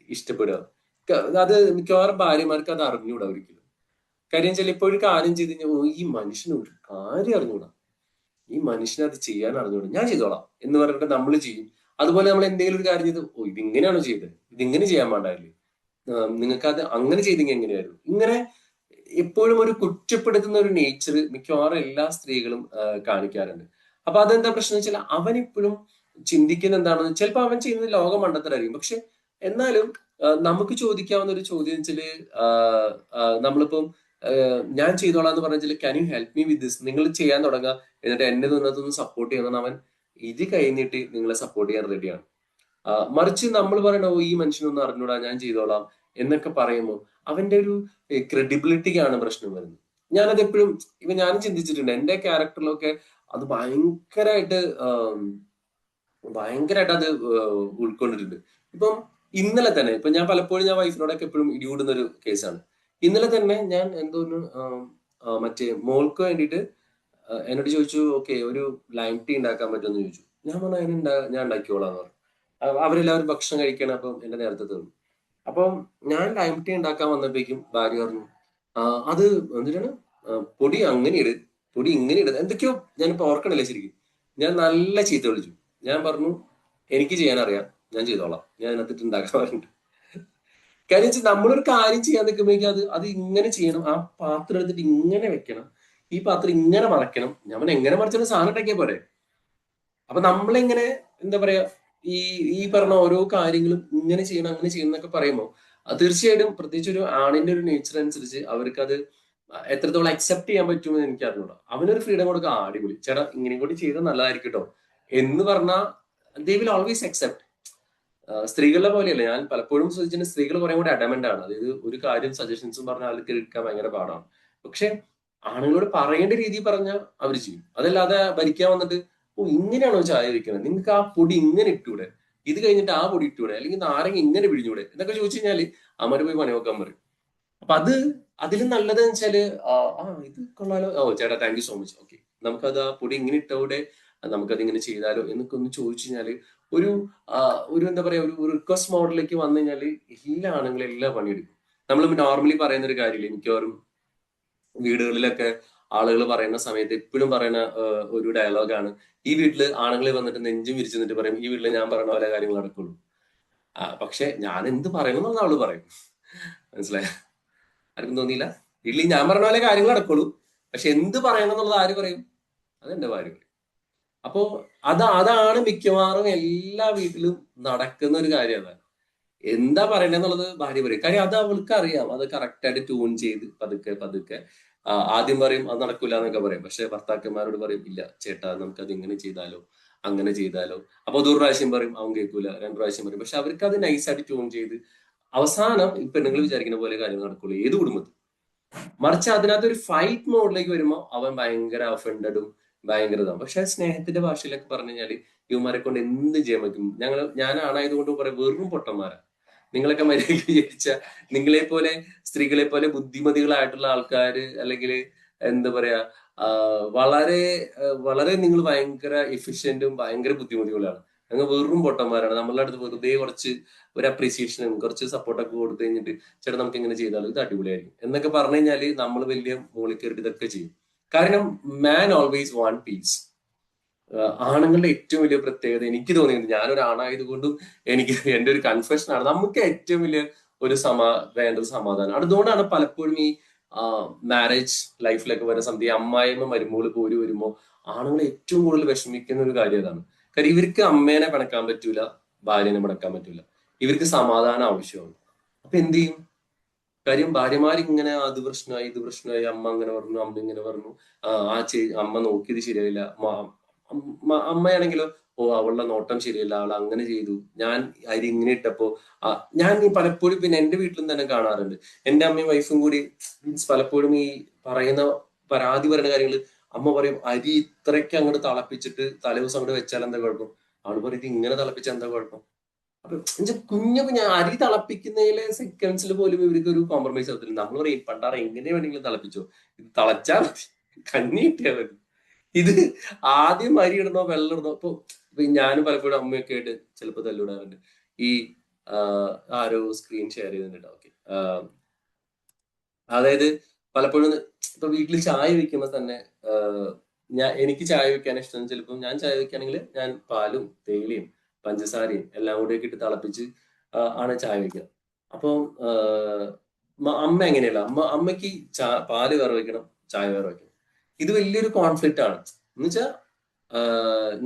ഇഷ്ടപ്പെടുക. അത് മിക്കവാറും ഭാര്യമാർക്ക് അത് അറിഞ്ഞൂടാ ഒരിക്കലും. കാര്യം വെച്ചാൽ ഇപ്പോൾ ഒരു കാര്യം ചെയ്ത് കഴിഞ്ഞാൽ ഈ മനുഷ്യന് ഒരു കാര്യം അറിഞ്ഞൂടാ, ഈ മനുഷ്യനെ അത് ചെയ്യാൻ അറിഞ്ഞൂടാ, ഞാൻ ചെയ്തോളാം എന്ന് പറഞ്ഞിട്ട് നമ്മൾ ചെയ്യും. അതുപോലെ നമ്മൾ എന്തെങ്കിലും ഒരു കാര്യം ചെയ്ത് ഇതിങ്ങനെയാണോ ചെയ്തത്, ഇതിങ്ങനെ ചെയ്യാൻ പാടില്ലേ, നിങ്ങൾക്ക് അത് അങ്ങനെ ചെയ്തെങ്കിൽ എങ്ങനെയായിരുന്നു, ഇങ്ങനെ എപ്പോഴും ഒരു കുറ്റപ്പെടുത്തുന്ന ഒരു നേച്ചർ മിക്കവാറും എല്ലാ സ്ത്രീകളും കാണിക്കാറുണ്ട്. അപ്പൊ അതെന്താ പ്രശ്നം വെച്ചാൽ അവനിപ്പോഴും ചിന്തിക്കുന്ന എന്താണെന്ന്, ചിലപ്പോൾ അവൻ ചെയ്യുന്നത് ലോക മണ്ടത്തരായിരിക്കും. പക്ഷെ എന്നാലും നമുക്ക് ചോദിക്കാവുന്ന ഒരു ചോദ്യം വെച്ചാല് നമ്മളിപ്പം ഞാൻ ചെയ്തോളാം എന്ന് പറഞ്ഞാൽ can you help me with this, നിങ്ങൾ ചെയ്യാൻ തുടങ്ങുക, എന്നിട്ട് എന്നെ നിന്നതൊന്ന് സപ്പോർട്ട് ചെയ്യുന്ന അവൻ ഇത് കഴിഞ്ഞിട്ട് നിങ്ങളെ സപ്പോർട്ട് ചെയ്യാൻ റെഡിയാണ്. മറിച്ച് നമ്മൾ പറയണോ ഈ മനുഷ്യനൊന്നും അറിഞ്ഞൂടാ ഞാൻ ചെയ്തോളാം എന്നൊക്കെ പറയുമ്പോൾ അവന്റെ ഒരു ക്രെഡിബിലിറ്റിക്കാണ് പ്രശ്നം വരുന്നത്. ഞാനത് എപ്പോഴും ഞാനും ചിന്തിച്ചിട്ടുണ്ട്. എന്റെ ക്യാരക്ടറിലൊക്കെ അത് ഭയങ്കരമായിട്ട് അത് ഉൾക്കൊണ്ടിട്ടുണ്ട്. ഇപ്പം ഇന്നലെ തന്നെ ഞാൻ പലപ്പോഴും ഞാൻ വൈഫിനോടൊക്കെ എപ്പോഴും ഇടികൂടുന്ന ഒരു കേസാണ്. ഇന്നലെ തന്നെ ഞാൻ എന്തോന്ന് മറ്റേ മോൾക്ക് വേണ്ടിയിട്ട് എന്നോട് ചോദിച്ചു, ഓക്കെ ഒരു ലൈം ടീ ഉണ്ടാക്കാൻ പറ്റുമെന്ന് ചോദിച്ചു. ഞാൻ പറഞ്ഞു ഞാൻ ഉണ്ടാക്കിയോളാന്ന് പറഞ്ഞു. അവരെല്ലാവരും ഭക്ഷണം കഴിക്കണം, അപ്പം എന്റെ നേരത്തെ തീർന്നു. അപ്പം ഞാൻ ലൈം ടീ ഉണ്ടാക്കാൻ വന്നപ്പോഴേക്കും ഭാര്യ പറഞ്ഞു അത് എന്തിനാണ് പൊടി അങ്ങനെ ഇട്, പൊടി ഇങ്ങനെ ഇടുന്നത് എന്തൊക്കെയോ, ഞാനിപ്പോ ഓർക്കണില്ല ശരിക്കും. ഞാൻ നല്ല ചീത്ത വിളിച്ചു. ഞാൻ പറഞ്ഞു എനിക്ക് ചെയ്യാൻ അറിയാം, ഞാൻ ചെയ്തോളാം, ഞാൻ അതിനകത്തിട്ട് ഉണ്ടാക്കാൻ പറഞ്ഞിട്ട്. കാര്യം വെച്ചാൽ നമ്മളൊരു കാര്യം ചെയ്യാൻ നിൽക്കുമ്പോഴേക്കും അത് ഇങ്ങനെ ചെയ്യണം, ആ പാത്രം എടുത്തിട്ട് ഇങ്ങനെ വെക്കണം, ഈ പാത്രം ഇങ്ങനെ മറക്കണം, ഞാൻ എങ്ങനെ മറിച്ചാലും സാധനം ഉണ്ടാക്കിയാൽ പോരെ. അപ്പൊ നമ്മളിങ്ങനെ എന്താ പറയാ ഈ പറഞ്ഞ ഓരോ കാര്യങ്ങളും ഇങ്ങനെ ചെയ്യണം അങ്ങനെ ചെയ്യണം എന്നൊക്കെ പറയുമ്പോൾ തീർച്ചയായിട്ടും പ്രത്യേകിച്ച് ഒരു ആണിന്റെ ഒരു നേച്ചർ അനുസരിച്ച് അവർക്ക് അത് എത്രത്തോളം അക്സെപ്റ്റ് ചെയ്യാൻ പറ്റുമെന്ന് എനിക്ക് അറിഞ്ഞൂടാ. അവനൊരു ഫ്രീഡം കൊടുക്കുക, അടിപൊളി ചേട്ടാ ഇങ്ങനെയും കൂടി ചെയ്താൽ നല്ലതായിരിക്കും കേട്ടോ എന്ന് പറഞ്ഞാൽ ദേ വിൽ ഓൾവേസ് അക്സെപ്റ്റ്. സ്ത്രീകളുടെ പോലെയല്ല, ഞാൻ പലപ്പോഴും ശ്രദ്ധിച്ചിട്ട് സ്ത്രീകൾ കുറെ കൂടി അഡമന്റ് ആണ്. അതായത് ഒരു കാര്യം സജഷൻസും പറഞ്ഞാൽ അവർക്ക് എടുക്കാൻ ഭയങ്കര പാടാണ്. പക്ഷെ ആണുങ്ങളോട് പറയേണ്ട രീതി പറഞ്ഞാൽ അവർ ചെയ്യും. അതല്ലാതെ ഭരിക്കാൻ വന്നിട്ട് ഇങ്ങനെയാണോ ചായ വെക്കുന്നത്, നിങ്ങൾക്ക് ആ പൊടി ഇങ്ങനെ ഇട്ടൂടെ, ഇത് കഴിഞ്ഞിട്ട് ആ പൊടി ഇട്ടൂടെ, അല്ലെങ്കിൽ നാരങ്ങ ഇങ്ങനെ പിഴിഞ്ഞൂടെ എന്നൊക്കെ ചോദിച്ചു കഴിഞ്ഞാല് അമ്മര് പോയി പണി നോക്കാൻ പറയും. അപ്പൊ അതിലും നല്ലതെന്ന് വെച്ചാല് ഇത് കൊള്ളാലോ, ചേട്ടാ thank you so much, okay നമുക്കത് ആ പൊടി ഇങ്ങനെ ഇട്ടവിടെ നമുക്കത് ഇങ്ങനെ ചെയ്താലോ എന്നൊക്കെ ഒന്ന് ചോദിച്ചു കഴിഞ്ഞാല് ഒരു എന്താ പറയാ ഒരു റിക്വസ്റ്റ് മോഡലിലേക്ക് വന്നു കഴിഞ്ഞാല് എല്ലാ ആണുങ്ങളും എല്ലാ പണിയെടുക്കും. നമ്മൾ നോർമലി പറയുന്ന ഒരു കാര്യമില്ല, മിക്കവാറും വീടുകളിലൊക്കെ ആളുകൾ പറയുന്ന സമയത്ത് എപ്പോഴും പറയുന്ന ഒരു ഡയലോഗാണ്, ഈ വീട്ടില് ആണുങ്ങൾ വന്നിട്ട് നെഞ്ചും വിരിച്ചു നിന്നിട്ട് പറയും ഈ വീട്ടില് ഞാൻ പറയുന്ന പോലെ കാര്യങ്ങൾ നടക്കുള്ളൂ. പക്ഷെ ഞാൻ എന്ത് പറയണമെന്നുള്ള അവള് പറയും. മനസ്സിലായ? ആർക്കും തോന്നിയില്ല? വീട്ടിൽ ഞാൻ പറഞ്ഞ പോലെ കാര്യങ്ങൾ നടക്കുള്ളൂ, പക്ഷെ എന്ത് പറയണം എന്നുള്ളത് ആര് പറയും? അതെന്റെ ഭാര്യ പറയും. അപ്പോ അതാണ് മിക്കവാറും എല്ലാ വീട്ടിലും നടക്കുന്ന ഒരു കാര്യം. അതാണ് എന്താ പറയണെന്നുള്ളത് ഭാര്യ പറയും. കാര്യം അത് അവൾക്ക് അറിയാം, അത് കറക്റ്റായിട്ട് ട്യൂൺ ചെയ്ത് പതുക്കെ ആദ്യം പറയും അത് നടക്കൂല എന്നൊക്കെ പറയും. പക്ഷെ ഭർത്താക്കന്മാരോട് പറയും ഇല്ല ചേട്ടാ നമുക്കത് ഇങ്ങനെ ചെയ്താലോ അങ്ങനെ ചെയ്താലോ. അപ്പൊ അത് ഒരു പ്രാവശ്യം പറയും, അവൻ കേൾക്കൂല, 2 പ്രാവശ്യം പറയും. പക്ഷെ അവർക്ക് അത് നൈസായിട്ട് ട്യൂൺ ചെയ്ത് അവസാനം ഈ പെണ്ണുങ്ങൾ വിചാരിക്കുന്ന പോലെ കാര്യങ്ങൾ നടക്കുള്ളൂ ഏത് കുടുംബത്തിൽ. മറിച്ച് അതിനകത്ത് ഒരു ഫൈറ്റ് മോഡിലേക്ക് വരുമ്പോൾ അവൻ ഭയങ്കര ഒഫൻഡഡും ഭയങ്കര ഇതാണ്. പക്ഷെ സ്നേഹത്തിന്റെ ഭാഷയിലൊക്കെ പറഞ്ഞു കഴിഞ്ഞാല് ഇവന്മാരെ കൊണ്ട് എന്ത് ചെയ്യാൻ പറ്റും. ഞാൻ ആണായതുകൊണ്ട് പറയാം വെറും പൊട്ടന്മാരാ നിങ്ങളൊക്കെ. മര്യാദയ്ക്ക് വിചാരിച്ച നിങ്ങളെ പോലെ സ്ത്രീകളെ പോലെ ബുദ്ധിമതികളായിട്ടുള്ള ആൾക്കാര് അല്ലെങ്കിൽ എന്താ പറയാ വളരെ വളരെ നിങ്ങൾ ഭയങ്കര എഫിഷ്യന്റും ഭയങ്കര ബുദ്ധിമതികളാണ്. ഞങ്ങൾ വെറും പൊട്ടന്മാരാണ്. നമ്മളുടെ അടുത്ത് വെറുതെ കുറച്ച് ഒരു അപ്രീസിയേഷനും കുറച്ച് സപ്പോർട്ടൊക്കെ കൊടുത്തു കഴിഞ്ഞിട്ട് ചേട്ടാ നമുക്ക് ഇങ്ങനെ ചെയ്താലും ഇത് അടിപൊളിയായിരിക്കും എന്നൊക്കെ പറഞ്ഞു കഴിഞ്ഞാല് നമ്മൾ വലിയ മുകളിൽ കയറിയിട്ട് ഇതൊക്കെ ചെയ്യും. കാരണം മാൻ ഓൾവേസ് വാണ്ട് പീസ്. ആണുങ്ങളുടെ ഏറ്റവും വലിയ പ്രത്യേകത എനിക്ക് തോന്നിയത്, ഞാനൊരു ആണായതുകൊണ്ടും എനിക്ക് എന്റെ ഒരു കൺഫെഷൻ ആണ്, നമുക്ക് ഏറ്റവും വലിയ ഒരു വേണ്ട ഒരു സമാധാനം. അതുകൊണ്ടാണ് പലപ്പോഴും ഈ മാരേജ് ലൈഫിലൊക്കെ വരുന്ന സമയത്ത് ഈ അമ്മായിയമ്മ മരുമോള് പോരി വരുമ്പോ ആണുങ്ങൾ ഏറ്റവും കൂടുതൽ വിഷമിക്കുന്ന ഒരു കാര്യം അതാണ്. കാര്യം ഇവർക്ക് അമ്മേനെ പിണക്കാൻ പറ്റൂല, ഭാര്യനെ പിണക്കാൻ പറ്റൂല, ഇവർക്ക് സമാധാനം ആവശ്യമാണ്. അപ്പൊ എന്ത് ചെയ്യും? കാര്യം ഭാര്യമാരിങ്ങനെ അത് പ്രശ്നമായി ഇത് പ്രശ്നമായി, അമ്മ അങ്ങനെ പറഞ്ഞു അമ്മ ഇങ്ങനെ പറഞ്ഞു, അമ്മ നോക്കിയത് ശരിയായില്ല, അമ്മയാണെങ്കിലോ അവളുടെ നോട്ടം ശരിയല്ല, അവൾ അങ്ങനെ ചെയ്തു, ഞാൻ അരി ഇങ്ങനെ ഇട്ടപ്പോ ഞാൻ പലപ്പോഴും പിന്നെ എന്റെ വീട്ടിലും തന്നെ കാണാറുണ്ട്. എന്റെ അമ്മയും വൈഫും കൂടി മീൻസ് പലപ്പോഴും ഈ പരാതി പറയുന്ന കാര്യങ്ങൾ അമ്മ പറയും അരി ഇത്രയ്ക്ക് അങ്ങോട്ട് തിളപ്പിച്ചിട്ട് തലേ ദിവസം അങ്ങോട്ട് വെച്ചാൽ എന്താ കുഴപ്പം? അവൾ പറയും ഇത് ഇങ്ങനെ തിളപ്പിച്ചാൽ എന്താ കുഴപ്പം? അപ്പൊ കുഞ്ഞു കുഞ്ഞ അരി തിളപ്പിക്കുന്നതിലെ സെക്കൻഡ്സിൽ പോലും ഇവർക്ക് ഒരു കോംപ്രമൈസ് ആകത്തില്ല. നമ്മൾ പറയും പണ്ടാറ് എങ്ങനെ വേണമെങ്കിലും തിളപ്പിച്ചോ, ഇത് തിളച്ചാൽ മതി, കഞ്ഞി കിട്ടിയാൽ മതി. ഇത് ആദ്യം അരി ഇടണോ വെള്ളം ഇടണോ? ഇപ്പൊ ഞാനും പലപ്പോഴും അമ്മയൊക്കെ ആയിട്ട് ചിലപ്പോൾ തല്ലിടാറുണ്ട്. ഈ ആരോ സ്ക്രീൻ ഷെയർ ചെയ്തിട്ടുണ്ട്. ഓക്കെ, അതായത് പലപ്പോഴും ഇപ്പൊ വീട്ടിൽ ചായ വെക്കുമ്പോൾ തന്നെ എനിക്ക് ചായ വെക്കാൻ ഇഷ്ടം. ചിലപ്പോൾ ഞാൻ ചായ വെക്കുകയാണെങ്കിൽ ഞാൻ പാലും തേയിലയും പഞ്ചസാരയും എല്ലാം കൂടെ ഇട്ട് തിളപ്പിച്ച് ആണ് ചായ വെക്കുക. അപ്പം അമ്മ എങ്ങനെയല്ല, അമ്മയ്ക്ക് പാല് വേറെ വെക്കണം, ചായ വേറെ വെക്കണം. ഇത് വലിയൊരു കോൺഫ്ലിക്റ്റ് ആണ്. എന്ന് വെച്ചാൽ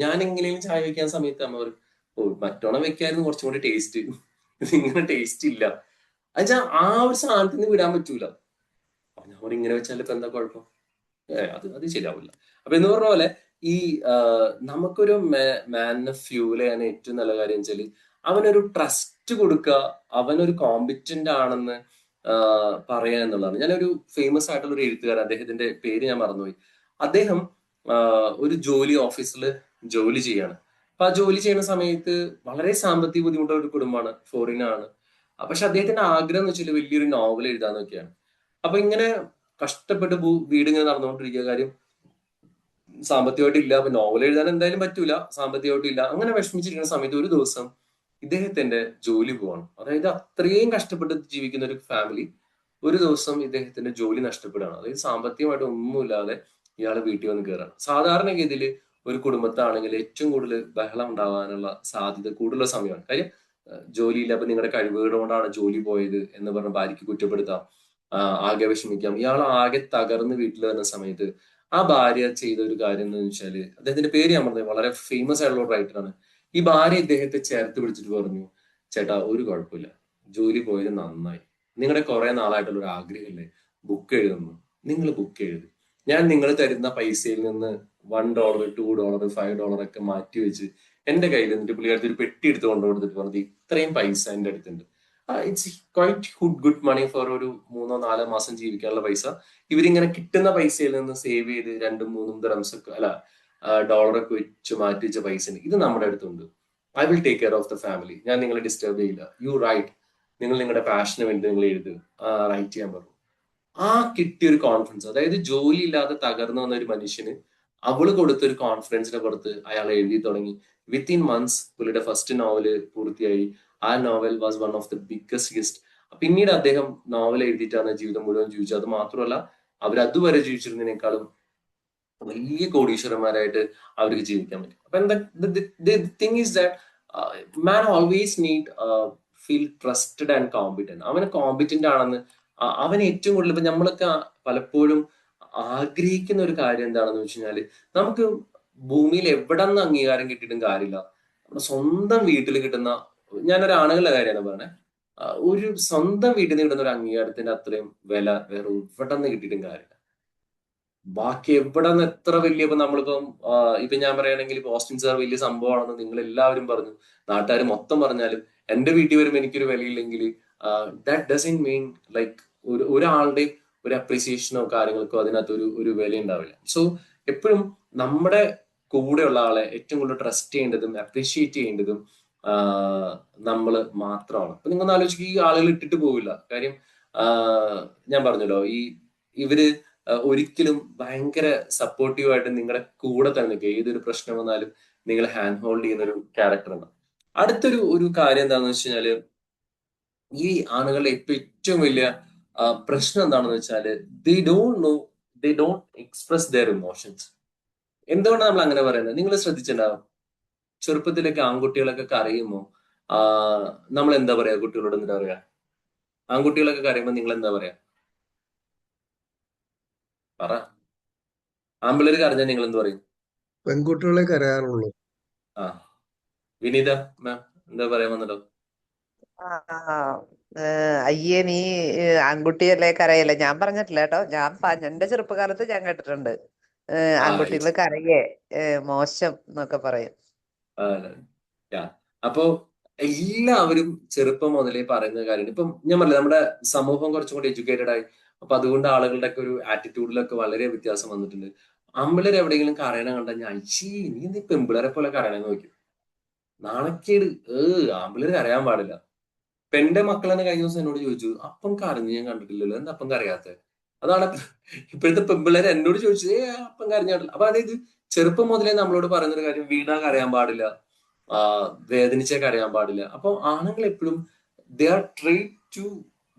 ഞാൻ എങ്ങനെയും ചായ വെക്കാൻ സമയത്ത് അമ്മ പറയും, ഓ മറ്റോണം വെക്കായിരുന്നു കുറച്ചും കൂടി ടേസ്റ്റ്, ഇങ്ങനെ ടേസ്റ്റ് ഇല്ല. എന്നുവെച്ചാൽ ആ ഒരു സാധനത്തിന് വിടാൻ പറ്റൂല. ഞാൻ ഇങ്ങനെ വെച്ചാൽ ഇപ്പൊ എന്താ കുഴപ്പം? അത് ശരിയാവില്ല. അപ്പൊ എന്ന് പറഞ്ഞ പോലെ ഈ നമുക്കൊരു മാനിനെ ഫ്യൂൽ ചെയ്യാൻ ഏറ്റവും നല്ല കാര്യം വെച്ചാല് അവനൊരു ട്രസ്റ്റ് കൊടുക്കുക, അവനൊരു കോമ്പിറ്റന്റ് ആണെന്ന് പറയാ എന്നുള്ളതാണ്. ഞാനൊരു ഫേമസ് ആയിട്ടുള്ള ഒരു എഴുത്തുകാരൻ, അദ്ദേഹത്തിന്റെ പേര് ഞാൻ മറന്നുപോയി. അദ്ദേഹം ഒരു ഓഫീസിൽ ജോലി ചെയ്യാണ്. അപ്പൊ ആ ജോലി ചെയ്യുന്ന സമയത്ത് വളരെ സാമ്പത്തിക ബുദ്ധിമുട്ടുള്ള ഒരു കുടുംബമാണ്, ഫോറിനാണ്. പക്ഷെ അദ്ദേഹത്തിന്റെ ആഗ്രഹം എന്ന് വെച്ചാൽ വലിയൊരു നോവൽ എഴുതാന്നൊക്കെയാണ്. അപ്പൊ ഇങ്ങനെ കഷ്ടപ്പെട്ട് വീട് ഇങ്ങനെ നടന്നുകൊണ്ടിരിക്കുക. കാര്യം സാമ്പത്തികമായിട്ട് ഇല്ല, അപ്പൊ നോവൽ എഴുതാൻ എന്തായാലും പറ്റൂല, സാമ്പത്തികമായിട്ട് ഇല്ല. അങ്ങനെ വിഷമിച്ചിരിക്കുന്ന സമയത്ത് ഒരു ദിവസം ഇദ്ദേഹത്തിന്റെ ജോലി പോവാണ്. അതായത് അത്രയും കഷ്ടപ്പെട്ട് ജീവിക്കുന്ന ഒരു ഫാമിലി ഒരു ദിവസം ഇദ്ദേഹത്തിന്റെ ജോലി നഷ്ടപ്പെടുകയാണ്. അതായത് സാമ്പത്തികമായിട്ട് ഒന്നുമില്ലാതെ ഇയാൾ വീട്ടിൽ വന്ന് കയറാണ്. സാധാരണഗതിയിൽ ഒരു കുടുംബത്താണെങ്കിൽ ഏറ്റവും കൂടുതൽ ബഹളം ഉണ്ടാവാനുള്ള സാധ്യത കൂടുതലുള്ള സമയമാണ്. കാര്യം ജോലിയില്ല, അപ്പൊ നിങ്ങളുടെ കഴിവുകൾ കൊണ്ടാണ് ജോലി പോയത് എന്ന് പറഞ്ഞ് ഭാര്യയ്ക്ക് കുറ്റപ്പെടുത്താം, ആകെ വിഷമിക്കാം. ഇയാൾ ആകെ തകർന്ന് വീട്ടിൽ വരുന്ന സമയത്ത് ആ ഭാര്യ ചെയ്ത ഒരു കാര്യം എന്ന് വെച്ചാല്, അദ്ദേഹത്തിന്റെ പേര് ഞാൻ പറഞ്ഞത്, വളരെ ഫേമസ് ആയിട്ടുള്ള ഒരു റൈറ്ററാണ്. ഈ ഭാര്യ ഇദ്ദേഹത്തെ ചേർത്ത് പിടിച്ചിട്ട് പറഞ്ഞു, ചേട്ടാ ഒരു കുഴപ്പമില്ല, ജോലി പോയത് നന്നായി, നിങ്ങളുടെ കുറെ നാളായിട്ടുള്ള ഒരു ആഗ്രഹമില്ലേ ബുക്ക് എഴുതുന്നു, നിങ്ങൾ ബുക്ക് എഴുതി, ഞാൻ നിങ്ങൾ തരുന്ന പൈസയിൽ നിന്ന് $1, $2, $5 ഒക്കെ മാറ്റി വെച്ച് എന്റെ കയ്യിൽ നിന്നിട്ട് പുള്ളിക്കാരത്ത് ഒരു പെട്ടി എടുത്ത് കൊണ്ടുകൊടുത്തിട്ട് പറഞ്ഞത്, ഇത്രയും പൈസ എന്റെ അടുത്തുണ്ട്. It's quite good money for ഒരു 3-4 മാസം ജീവിക്കാനുള്ള പൈസ. ഇവരിങ്ങനെ കിട്ടുന്ന പൈസയിൽ നിന്ന് സേവ് ചെയ്ത് 2-3 ദിർഹംസ് ഒക്കെ അല്ല ഡോളറൊക്കെ വെച്ച് മാറ്റി വെച്ച പൈസ ഇത് നമ്മുടെ അടുത്തുണ്ട്. I will take care of the family, ഞാൻ നിങ്ങളെ ഡിസ്റ്റർബ് ചെയ്യില്ല, യു റൈറ്റ്, നിങ്ങൾ നിങ്ങളുടെ പാഷന് വേണ്ടി നിങ്ങൾ എഴുതുക, റൈറ്റ് ചെയ്യാൻ പറഞ്ഞു. ആ കിട്ടിയൊരു കോൺഫിഡൻസ്, അതായത് ജോലി ഇല്ലാതെ തകർന്നു വന്ന ഒരു മനുഷ്യന് അവള് കൊടുത്തൊരു കോൺഫിഡൻസിനെ പുറത്ത് അയാൾ എഴുതി തുടങ്ങി. വിത്തിൻ മന്ത്സ് പുള്ളിയുടെ ഫസ്റ്റ് നോവല് പൂർത്തിയായി. ആ novel was one of the biggest hit. പിന്നീട് അദ്ദേഹം നോവൽ എഴുതിയിട്ടാണ് ജീവിതം മുഴുവൻ ജീവിച്ചത്. അത് മാത്രമല്ല, അവരതുവരെ ജീവിച്ചിരുന്നതിനേക്കാളും വലിയ കോടീശ്വരന്മാരായിട്ട് അവർക്ക് ജീവിക്കാൻ പറ്റും. അപ്പൊ എന്താ thing is that man always need feel trusted and competent. അവന് കോമ്പിറ്റന്റ് ആണെന്ന് അവൻ ഏറ്റവും കൂടുതൽ ഇപ്പൊ നമ്മളൊക്കെ പലപ്പോഴും ആഗ്രഹിക്കുന്ന ഒരു കാര്യം എന്താണെന്ന് വെച്ച് കഴിഞ്ഞാല്, നമുക്ക് ഭൂമിയിൽ എവിടെ നിന്ന് അംഗീകാരം കിട്ടിയിട്ടും കാര്യമില്ല, നമ്മുടെ സ്വന്തം വീട്ടിൽ കിട്ടുന്ന, ഞാനൊരു ആണുങ്ങളുടെ കാര്യമാണ് പറഞ്ഞത്, ഒരു സ്വന്തം വീട്ടിൽ നിന്ന് കിട്ടുന്ന ഒരു അംഗീകാരത്തിന്റെ അത്രയും വില വേറെ എവിടെ നിന്ന് കിട്ടിയിട്ടും കാര്യമില്ല. ബാക്കി എവിടെ നിന്ന് എത്ര വലിയ, ഇപ്പൊ നമ്മളിപ്പം ഇപ്പൊ ഞാൻ പറയുകയാണെങ്കിൽ ഇപ്പൊ ഓസ്റ്റിൻ സാർ വലിയ സംഭവമാണെന്ന് നിങ്ങൾ എല്ലാവരും പറഞ്ഞു, നാട്ടുകാർ മൊത്തം പറഞ്ഞാലും എന്റെ വീട്ടിൽ വരുമ്പോൾ എനിക്കൊരു വിലയില്ലെങ്കിൽ ദാറ്റ് ഡസൻറ്റ് മീൻ ലൈക്ക് ഒരാളുടെയും ഒരു അപ്രീസിയേഷനോ കാര്യങ്ങൾക്കോ അതിനകത്ത് ഒരു വില ഉണ്ടാവില്ല. സോ എപ്പോഴും നമ്മുടെ കൂടെയുള്ള ആളെ ഏറ്റവും കൂടുതൽ ട്രസ്റ്റ് ചെയ്യേണ്ടതും അപ്രീഷിയേറ്റ് ചെയ്യേണ്ടതും നമ്മൾ മാത്രമാണ്. അപ്പൊ നിങ്ങൾ ആലോചിക്കുക, ഈ ആളുകൾ ഇട്ടിട്ട് പോവില്ല. കാര്യം ഞാൻ പറഞ്ഞല്ലോ, ഇവര് ഒരിക്കലും ഭയങ്കര സപ്പോർട്ടീവായിട്ട് നിങ്ങളുടെ കൂടെ തന്നെ നിൽക്കുക. ഏതൊരു പ്രശ്നം വന്നാലും നിങ്ങളെ ഹാൻഡ് ഹോൾഡ് ചെയ്യുന്ന ഒരു ക്യാരക്ടർ ഉണ്ട്. അടുത്തൊരു കാര്യം എന്താണെന്ന് വെച്ച് കഴിഞ്ഞാല്, ഈ ആണുങ്ങളുടെ ഏറ്റവും വലിയ പ്രശ്നം എന്താണെന്ന് വെച്ചാല്, they don't express their emotions. എന്തുകൊണ്ടാണ് നമ്മൾ അങ്ങനെ പറയുന്നത്? നിങ്ങൾ ശ്രദ്ധിച്ചിട്ടുണ്ടാവും, ചെറുപ്പത്തിലൊക്കെ ആൺകുട്ടികളൊക്കെ കരയുമ്പോ നമ്മൾ എന്താ പറയാ? കുട്ടികളോട് എന്താ പറയാ? ആൺകുട്ടികളൊക്കെ കരയുമ്പോ നിങ്ങൾ എന്താ പറയാ? പറ. ആൺപിള്ളേര് കരഞ്ഞാൽ നിങ്ങൾ എന്ത് പറയും? പെൺകുട്ടികളെ കരയാറുള്ളൂ. ആ, വിനീത മാം എന്താ പറയാൻ വന്നല്ലോ? അയ്യേ നീ ആൺകുട്ടിയല്ലേ കരയല്ലേ? ഞാൻ പറഞ്ഞിട്ടില്ല കേട്ടോ. എന്റെ ചെറുപ്പകാലത്ത് ഞാൻ കേട്ടിട്ടുണ്ട് ആൺകുട്ടികൾ കരയേ മോശം എന്നൊക്കെ പറയും. അപ്പോ എല്ലാവരും ചെറുപ്പം മുതലേ പറയുന്ന കാര്യമാണ്. ഇപ്പം ഞാൻ പറഞ്ഞില്ല, നമ്മുടെ സമൂഹം കുറച്ചും കൂടി എഡ്യൂക്കേറ്റഡ് ആയി. അപ്പൊ അതുകൊണ്ട് ആളുകളുടെ ഒക്കെ ഒരു ആറ്റിറ്റ്യൂഡിലൊക്കെ വളരെ വ്യത്യാസം വന്നിട്ടുണ്ട്. ആമ്പിള്ളേർ എവിടെയെങ്കിലും കരയണം കണ്ടാൽ ഞാൻ നീ പെമ്പിളരെ പോലെ കരയണമെന്ന് നോക്കും. നാണക്കേട്. ആമ്പിള്ളേര് കരയാൻ പാടില്ല. ഇപ്പൊ എന്റെ മക്കൾ തന്നെ കഴിഞ്ഞ ദിവസം എന്നോട് ചോദിച്ചു, അപ്പം കരഞ്ഞ് ഞാൻ കണ്ടിട്ടില്ലല്ലോ, എന്താ അപ്പം കരയാത്തെ? അതാണ് ഇപ്പോഴത്തെ പെമ്പിള്ളേര് എന്നോട് ചോദിച്ചത്, അപ്പം കരഞ്ഞാട്ടില്ല. അപ്പൊ അതായത് ചെറുപ്പം മുതലേ നമ്മളോട് പറയുന്നൊരു കാര്യം, വീണാ കരയാൻ പാടില്ല, വേദനിച്ചേ കരയാൻ പാടില്ല. അപ്പൊ ആണുങ്ങൾ എപ്പോഴും they are try to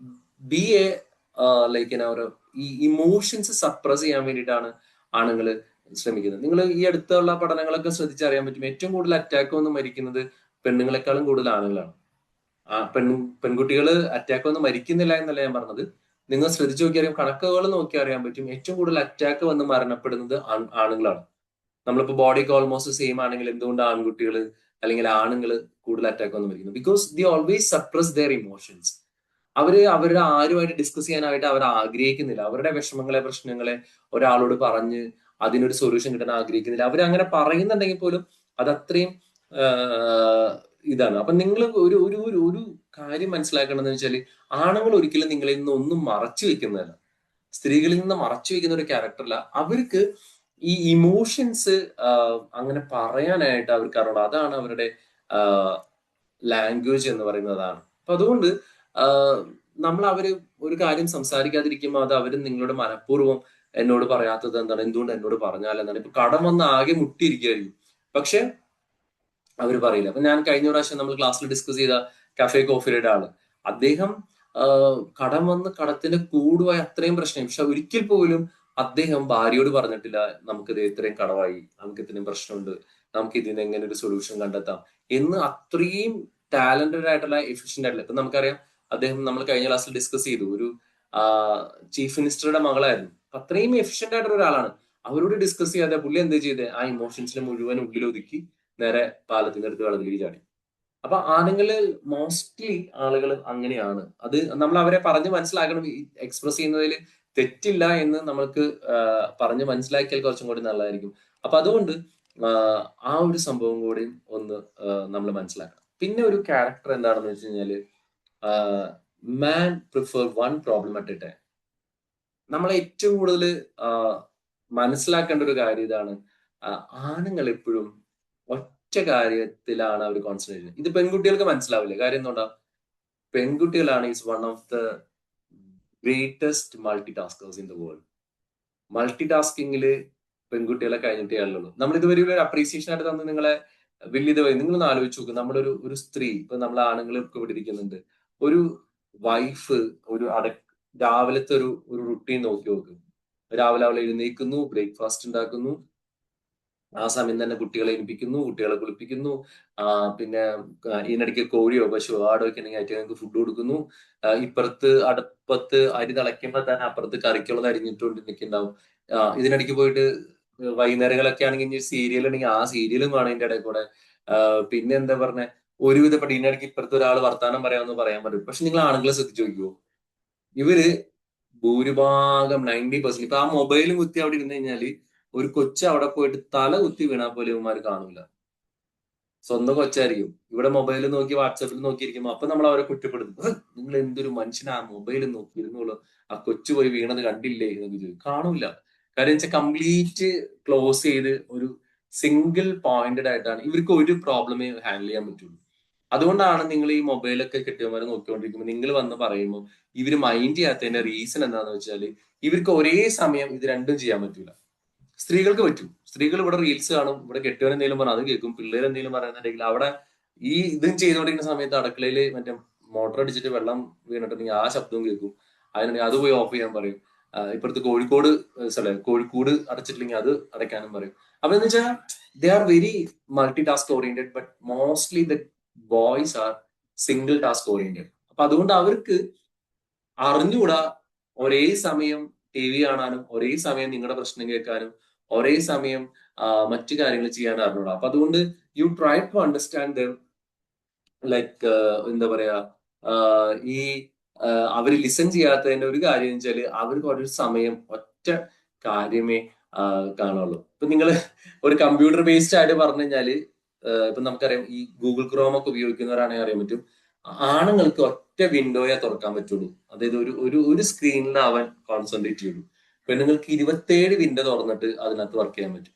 be a like ഈ ഇമോഷൻസ് സപ്രസ് ചെയ്യാൻ വേണ്ടിയിട്ടാണ് ആണുങ്ങൾ ശ്രമിക്കുന്നത്. നിങ്ങൾ ഈ അടുത്തുള്ള പഠനങ്ങളൊക്കെ ശ്രദ്ധിച്ചറിയാൻ പറ്റും, ഏറ്റവും കൂടുതൽ അറ്റാക്ക് വന്ന് മരിക്കുന്നത് പെണ്ണുങ്ങളെക്കാളും കൂടുതൽ ആണുങ്ങളാണ്. പെൺകുട്ടികൾ അറ്റാക്ക് വന്ന് മരിക്കുന്നില്ല എന്നല്ല ഞാൻ പറഞ്ഞത്. നിങ്ങൾ ശ്രദ്ധിച്ചു നോക്കിയാൽ കണക്കുകൾ നോക്കി അറിയാൻ പറ്റും, ഏറ്റവും കൂടുതൽ അറ്റാക്ക് വന്ന് മരണപ്പെടുന്നത് ആണുങ്ങളാണ്. നമ്മളിപ്പോ ബോഡിക്ക് ഓൾമോസ്റ്റ് സെയിം ആണെങ്കിൽ എന്തുകൊണ്ട് ആൺകുട്ടികൾ അല്ലെങ്കിൽ ആണുങ്ങൾ കൂടുതൽ അറ്റാക്ക് വന്ന് മരിക്കുന്നു? Because they always suppress their emotions. അവരുടെ ആരുമായിട്ട് ഡിസ്കസ് ചെയ്യാനായിട്ട് അവർ ആഗ്രഹിക്കുന്നില്ല. അവരുടെ വിഷമങ്ങളെ, പ്രശ്നങ്ങളെ ഒരാളോട് പറഞ്ഞ് അതിനൊരു സൊല്യൂഷൻ കിട്ടാൻ ആഗ്രഹിക്കുന്നില്ല. അവർ അങ്ങനെ പറയുന്നുണ്ടെങ്കിൽ പോലും അത് അത്രയും ഇതാണ്. അപ്പൊ നിങ്ങൾ ഒരു ഒരു ഒരു കാര്യം മനസ്സിലാക്കണമെന്ന് വെച്ചാൽ, ആണുങ്ങൾ ഒരിക്കലും നിങ്ങളിൽ നിന്ന് ഒന്നും മറച്ചു വെക്കുന്നതല്ല, സ്ത്രീകളിൽ നിന്ന് മറച്ചു വെക്കുന്ന ഒരു ക്യാരക്ടറല്ല. അവർക്ക് ഈ ഇമോഷൻസ് അങ്ങനെ പറയാനായിട്ട് അവർക്ക് അറിയണം. അതാണ് അവരുടെ ലാംഗ്വേജ് എന്ന് പറയുന്നതാണ്. അപ്പൊ അതുകൊണ്ട് നമ്മൾ ഒരു കാര്യം സംസാരിക്കാതിരിക്കുമ്പോൾ അത് അവർ നിങ്ങളോട് മനഃപൂർവ്വം എന്നോട് പറയാത്തത് എന്താണ്, എന്തുകൊണ്ട് എന്നോട് പറഞ്ഞാലെന്നാണ്. ഇപ്പൊ കടം വന്ന് ആകെ മുട്ടിയിരിക്കുകയായിരിക്കും, പക്ഷെ അവർ പറയില്ല. അപ്പൊ ഞാൻ കഴിഞ്ഞ പ്രാവശ്യം നമ്മൾ ക്ലാസ്സിൽ ഡിസ്കസ് ചെയ്ത കഫേ കോഫിയുടെ ആള്, അദ്ദേഹം കടം വന്ന് കടത്തിന്റെ കൂടുമായി അത്രയും പ്രശ്നം, പക്ഷെ ഒരിക്കൽ പോലും അദ്ദേഹം ഭാര്യയോട് പറഞ്ഞിട്ടില്ല നമുക്കിത് ഇത്രയും കടമായി, നമുക്ക് ഇത്രയും പ്രശ്നമുണ്ട്, നമുക്ക് ഇതിന് എങ്ങനെ ഒരു സൊല്യൂഷൻ കണ്ടെത്താം എന്ന്. അത്രയും ടാലന്റഡ് ആയിട്ടുള്ള, എഫിഷ്യന്റ് ആയിട്ടുള്ള. ഇപ്പൊ നമുക്കറിയാം, അദ്ദേഹം നമ്മൾ കഴിഞ്ഞ ക്ലാസ്സിൽ ഡിസ്കസ് ചെയ്തു, ഒരു ചീഫ് മിനിസ്റ്ററുടെ മകളായിരുന്നു. അത്രയും എഫിഷ്യന്റ് ആയിട്ടുള്ള ഒരാളാണ്. അവരോട് ഡിസ്കസ് ചെയ്യാതെ പുള്ളി എന്ത് ചെയ്തേ, ആ ഇമോഷൻസിനെ മുഴുവൻ ഉള്ളിലൊതുക്കി നേരെ പാലത്തിന്റെ അടുത്ത് വെള്ളത്തിലേക്ക് ചാടി. അപ്പൊ ആണുങ്ങള് മോസ്റ്റ്ലി ആളുകൾ അങ്ങനെയാണ്. അത് നമ്മൾ അവരെ പറഞ്ഞ് മനസ്സിലാക്കണം. എക്സ്പ്രസ് ചെയ്യുന്നതിൽ തെറ്റില്ല എന്ന് നമ്മൾക്ക് പറഞ്ഞ് മനസ്സിലാക്കിയാൽ കുറച്ചും കൂടി നല്ലതായിരിക്കും. അപ്പൊ അതുകൊണ്ട് ആ ഒരു സംഭവം കൂടി ഒന്ന് നമ്മൾ മനസ്സിലാക്കണം. പിന്നെ ഒരു ക്യാരക്ടർ എന്താണെന്ന് വെച്ച് കഴിഞ്ഞാല്, man prefer one problem at a time. നമ്മളെ ഏറ്റവും കൂടുതൽ മനസ്സിലാക്കേണ്ട ഒരു കാര്യം ഇതാണ്, ആണുങ്ങൾ എപ്പോഴും ഒറ്റ കാര്യത്തിലാണ് അവർ കോൺസെൻട്രേറ്റ് ചെയ്യുന്നത്. ഇത് പെൺകുട്ടികൾക്ക് മനസ്സിലാവില്ല. കാര്യം എന്തുകൊണ്ടാ? പെൺകുട്ടികളാണ് is one of the greatest multi taskers in the world. Multi ടാസ്കിങ്ങില് പെൺകുട്ടികളെ കഴിഞ്ഞിട്ടേ ഉള്ളൂ. നമ്മൾ ഇതുവരെ ഒരു അപ്രീസിയേഷൻ ആയിട്ട് തന്നെ നിങ്ങളെ വലിയത് നിങ്ങളൊന്ന് ആലോചിച്ച് നോക്കും. നമ്മുടെ ഒരു സ്ത്രീ, ഇപ്പൊ നമ്മൾ ആണുങ്ങൾ ഇവിടെ ഇരിക്കുന്നുണ്ട്, ഒരു വൈഫ് രാവിലത്തെ ഒരു റുട്ടീൻ നോക്കി നോക്ക്. രാവിലെ അവളെ എഴുന്നേൽക്കുന്നു, ബ്രേക്ക്ഫാസ്റ്റ് ഉണ്ടാക്കുന്നു, ആ സമയം തന്നെ കുട്ടികളെ എണിപ്പിക്കുന്നു, കുട്ടികളെ കുളിപ്പിക്കുന്നു, പിന്നെ ഇതിനിടയ്ക്ക് കോഴിയോ പശുവോ ആടോ ഒക്കെ ഉണ്ടെങ്കിൽ ആയിട്ട് ഫുഡ് കൊടുക്കുന്നു. ഇപ്പുറത്ത് അടുപ്പത്ത് അരി തിളയ്ക്കുമ്പോൾ തന്നെ അപ്പുറത്ത് കറിക്കുള്ളത് അരിഞ്ഞിട്ടുകൊണ്ട് നിൽക്കുന്നുണ്ടാവും. ഇതിനിടയ്ക്ക് പോയിട്ട് വൈകുന്നേരങ്ങളൊക്കെ ആണെങ്കിൽ സീരിയൽ ഉണ്ടെങ്കിൽ ആ സീരിയലും കാണും ഇതിന്റെ ഇടയിൽ കൂടെ. പിന്നെ എന്താ പറഞ്ഞ, ഒരുവിധപ്പെട്ട ഇതിനിടയ്ക്ക് ഇപ്പുറത്ത് ഒരാൾ വർത്താനം പറയാമെന്ന് പറയാൻ പറ്റും. പക്ഷെ നിങ്ങൾ ആണുങ്ങളെ ശ്രദ്ധിച്ചു നോക്കുവോ, ഇവര് ഭൂരിഭാഗം 90% ഇപ്പൊ ആ മൊബൈലും കുത്തി അവിടെ ഇരുന്ന് കഴിഞ്ഞാല് ഒരു കൊച്ചു അവിടെ പോയിട്ട് തല കുത്തി വീണാൽ പോലും ഇവന്മാർ കാണൂല. സ്വന്തം കൊച്ചായിരിക്കും, ഇവിടെ മൊബൈൽ നോക്കി വാട്സാപ്പിൽ നോക്കിയിരിക്കുമ്പോ അപ്പൊ നമ്മൾ അവരെ കുറ്റപ്പെടുത്തും. നിങ്ങൾ എന്തൊരു മനുഷ്യനാ മൊബൈൽ നോക്കിയിരുന്നുള്ളൂ, ആ കൊച്ചു പോയി വീണത് കണ്ടില്ലേ എന്നൊക്കെ ചോദിക്കും. കാണൂല. കാര്യം വെച്ചാൽ കംപ്ലീറ്റ് ക്ലോസ് ചെയ്ത് ഒരു സിംഗിൾ പോയിന്റഡ് ആയിട്ടാണ് ഇവർക്ക് ഒരു പ്രോബ്ലമേ ഹാൻഡിൽ ചെയ്യാൻ പറ്റുള്ളൂ. അതുകൊണ്ടാണ് നിങ്ങൾ ഈ മൊബൈലൊക്കെ കെട്ടിയവന്മാരെ നോക്കിക്കൊണ്ടിരിക്കുമ്പോൾ നിങ്ങൾ വന്ന് പറയുമ്പോൾ ഇവര് മൈൻഡ് ചെയ്യാത്തതിന്റെ റീസൺ എന്താണെന്ന് വെച്ചാൽ, ഇവർക്ക് ഒരേ സമയം ഇത് രണ്ടും ചെയ്യാൻ പറ്റൂല. സ്ത്രീകൾക്ക് പറ്റും. സ്ത്രീകൾ ഇവിടെ റീൽസ് കാണും, ഇവിടെ കെട്ടിയവൻ എന്തെങ്കിലും പറഞ്ഞാൽ അത് കേൾക്കും, പിള്ളേർ എന്തെങ്കിലും പറയുന്നുണ്ടെങ്കിൽ അവിടെ ഈ ഇതും ചെയ്തുകൊണ്ടിരിക്കുന്ന സമയത്ത് അടുക്കളയിൽ മറ്റേ മോട്ടർ അടിച്ചിട്ട് വെള്ളം വീണിട്ടുണ്ടെങ്കിൽ ആ ശബ്ദവും കേൾക്കും. അതിനുണ്ടെങ്കിൽ അത് പോയി ഓഫ് ചെയ്യാൻ പറയും. ഇപ്പുറത്ത് കോഴിക്കോട് അടച്ചിട്ടില്ലെങ്കിൽ അത് അടയ്ക്കാനും പറയും. അപ്പൊ എന്ന് വെച്ചാൽ they are very multi task oriented, but mostly the boys are single task oriented. അപ്പൊ അതുകൊണ്ട് അവർക്ക് അറിഞ്ഞുകൂടാ ഒരേ സമയം ടി വി കാണാനും ഒരേ സമയം നിങ്ങളുടെ പ്രശ്നം കേൾക്കാനും ഒരേ സമയം മറ്റു കാര്യങ്ങൾ ചെയ്യാനും അറിഞ്ഞൂടാ. അപ്പൊ അതുകൊണ്ട് you try to understand them. Like എന്താ പറയാ, ഈ അവർ ലിസൺ ചെയ്യാത്തതിന്റെ ഒരു കാര്യം വെച്ചാല് അവർക്ക് ഒരു സമയം ഒറ്റ കാര്യമേ കാണുള്ളൂ. ഇപ്പൊ നിങ്ങൾ ഒരു കമ്പ്യൂട്ടർ ബേസ്ഡ് ആയിട്ട് പറഞ്ഞു കഴിഞ്ഞാല്, ഇപ്പൊ നമുക്കറിയാം ഈ ഗൂഗിൾ ക്രോം ഒക്കെ ഉപയോഗിക്കുന്നവരാണെങ്കിൽ അറിയാൻ പറ്റും, ആണുങ്ങൾക്ക് ഒറ്റ വിൻഡോയെ തുറക്കാൻ പറ്റുള്ളൂ. അതായത് ഒരു സ്ക്രീനിൽ അവൻ കോൺസെൻട്രേറ്റ് ചെയ്യുള്ളൂ. പെണ്ണുങ്ങൾക്ക് 27 വിൻഡോ തുറന്നിട്ട് അതിനകത്ത് വർക്ക് ചെയ്യാൻ പറ്റും.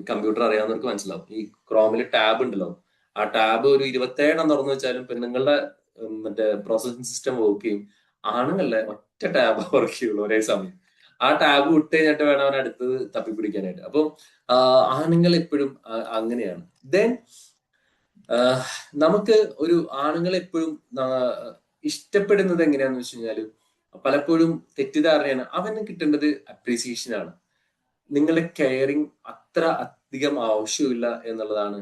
കമ്പ്യൂട്ടർ അറിയാവുന്നവർക്ക് മനസ്സിലാവും. ഈ ക്രോമിൽ ടാബ് ഉണ്ടല്ലോ, ആ ടാബ് ഒരു 27 തുറന്നു വെച്ചാലും പെണ്ണുങ്ങളുടെ മറ്റേ പ്രോസസ്സിംഗ് സിസ്റ്റം വർക്ക് ചെയ്യും. ആണുങ്ങളുടെ ഒറ്റ ടാബ് വർക്ക് ചെയ്യുള്ളൂ ഒരേ സമയം. ആ ടാബ് വിട്ട് കഴിഞ്ഞിട്ട് വേണം അവൻ അടുത്തത് തപ്പിപ്പിടിക്കാനായിട്ട്. അപ്പം ആണുങ്ങൾ എപ്പോഴും അങ്ങനെയാണ്. ദെൻ നമുക്ക് ഒരു ആണുങ്ങൾ എപ്പോഴും ഇഷ്ടപ്പെടുന്നത് എങ്ങനെയാന്ന് വെച്ച് കഴിഞ്ഞാല് പലപ്പോഴും തെറ്റിദ്ധാരണയാണ്. അവന് കിട്ടേണ്ടത് അപ്രീസിയേഷൻ ആണ്. നിങ്ങളുടെ കെയറിങ് അത്ര അധികം ആവശ്യമില്ല എന്നുള്ളതാണ്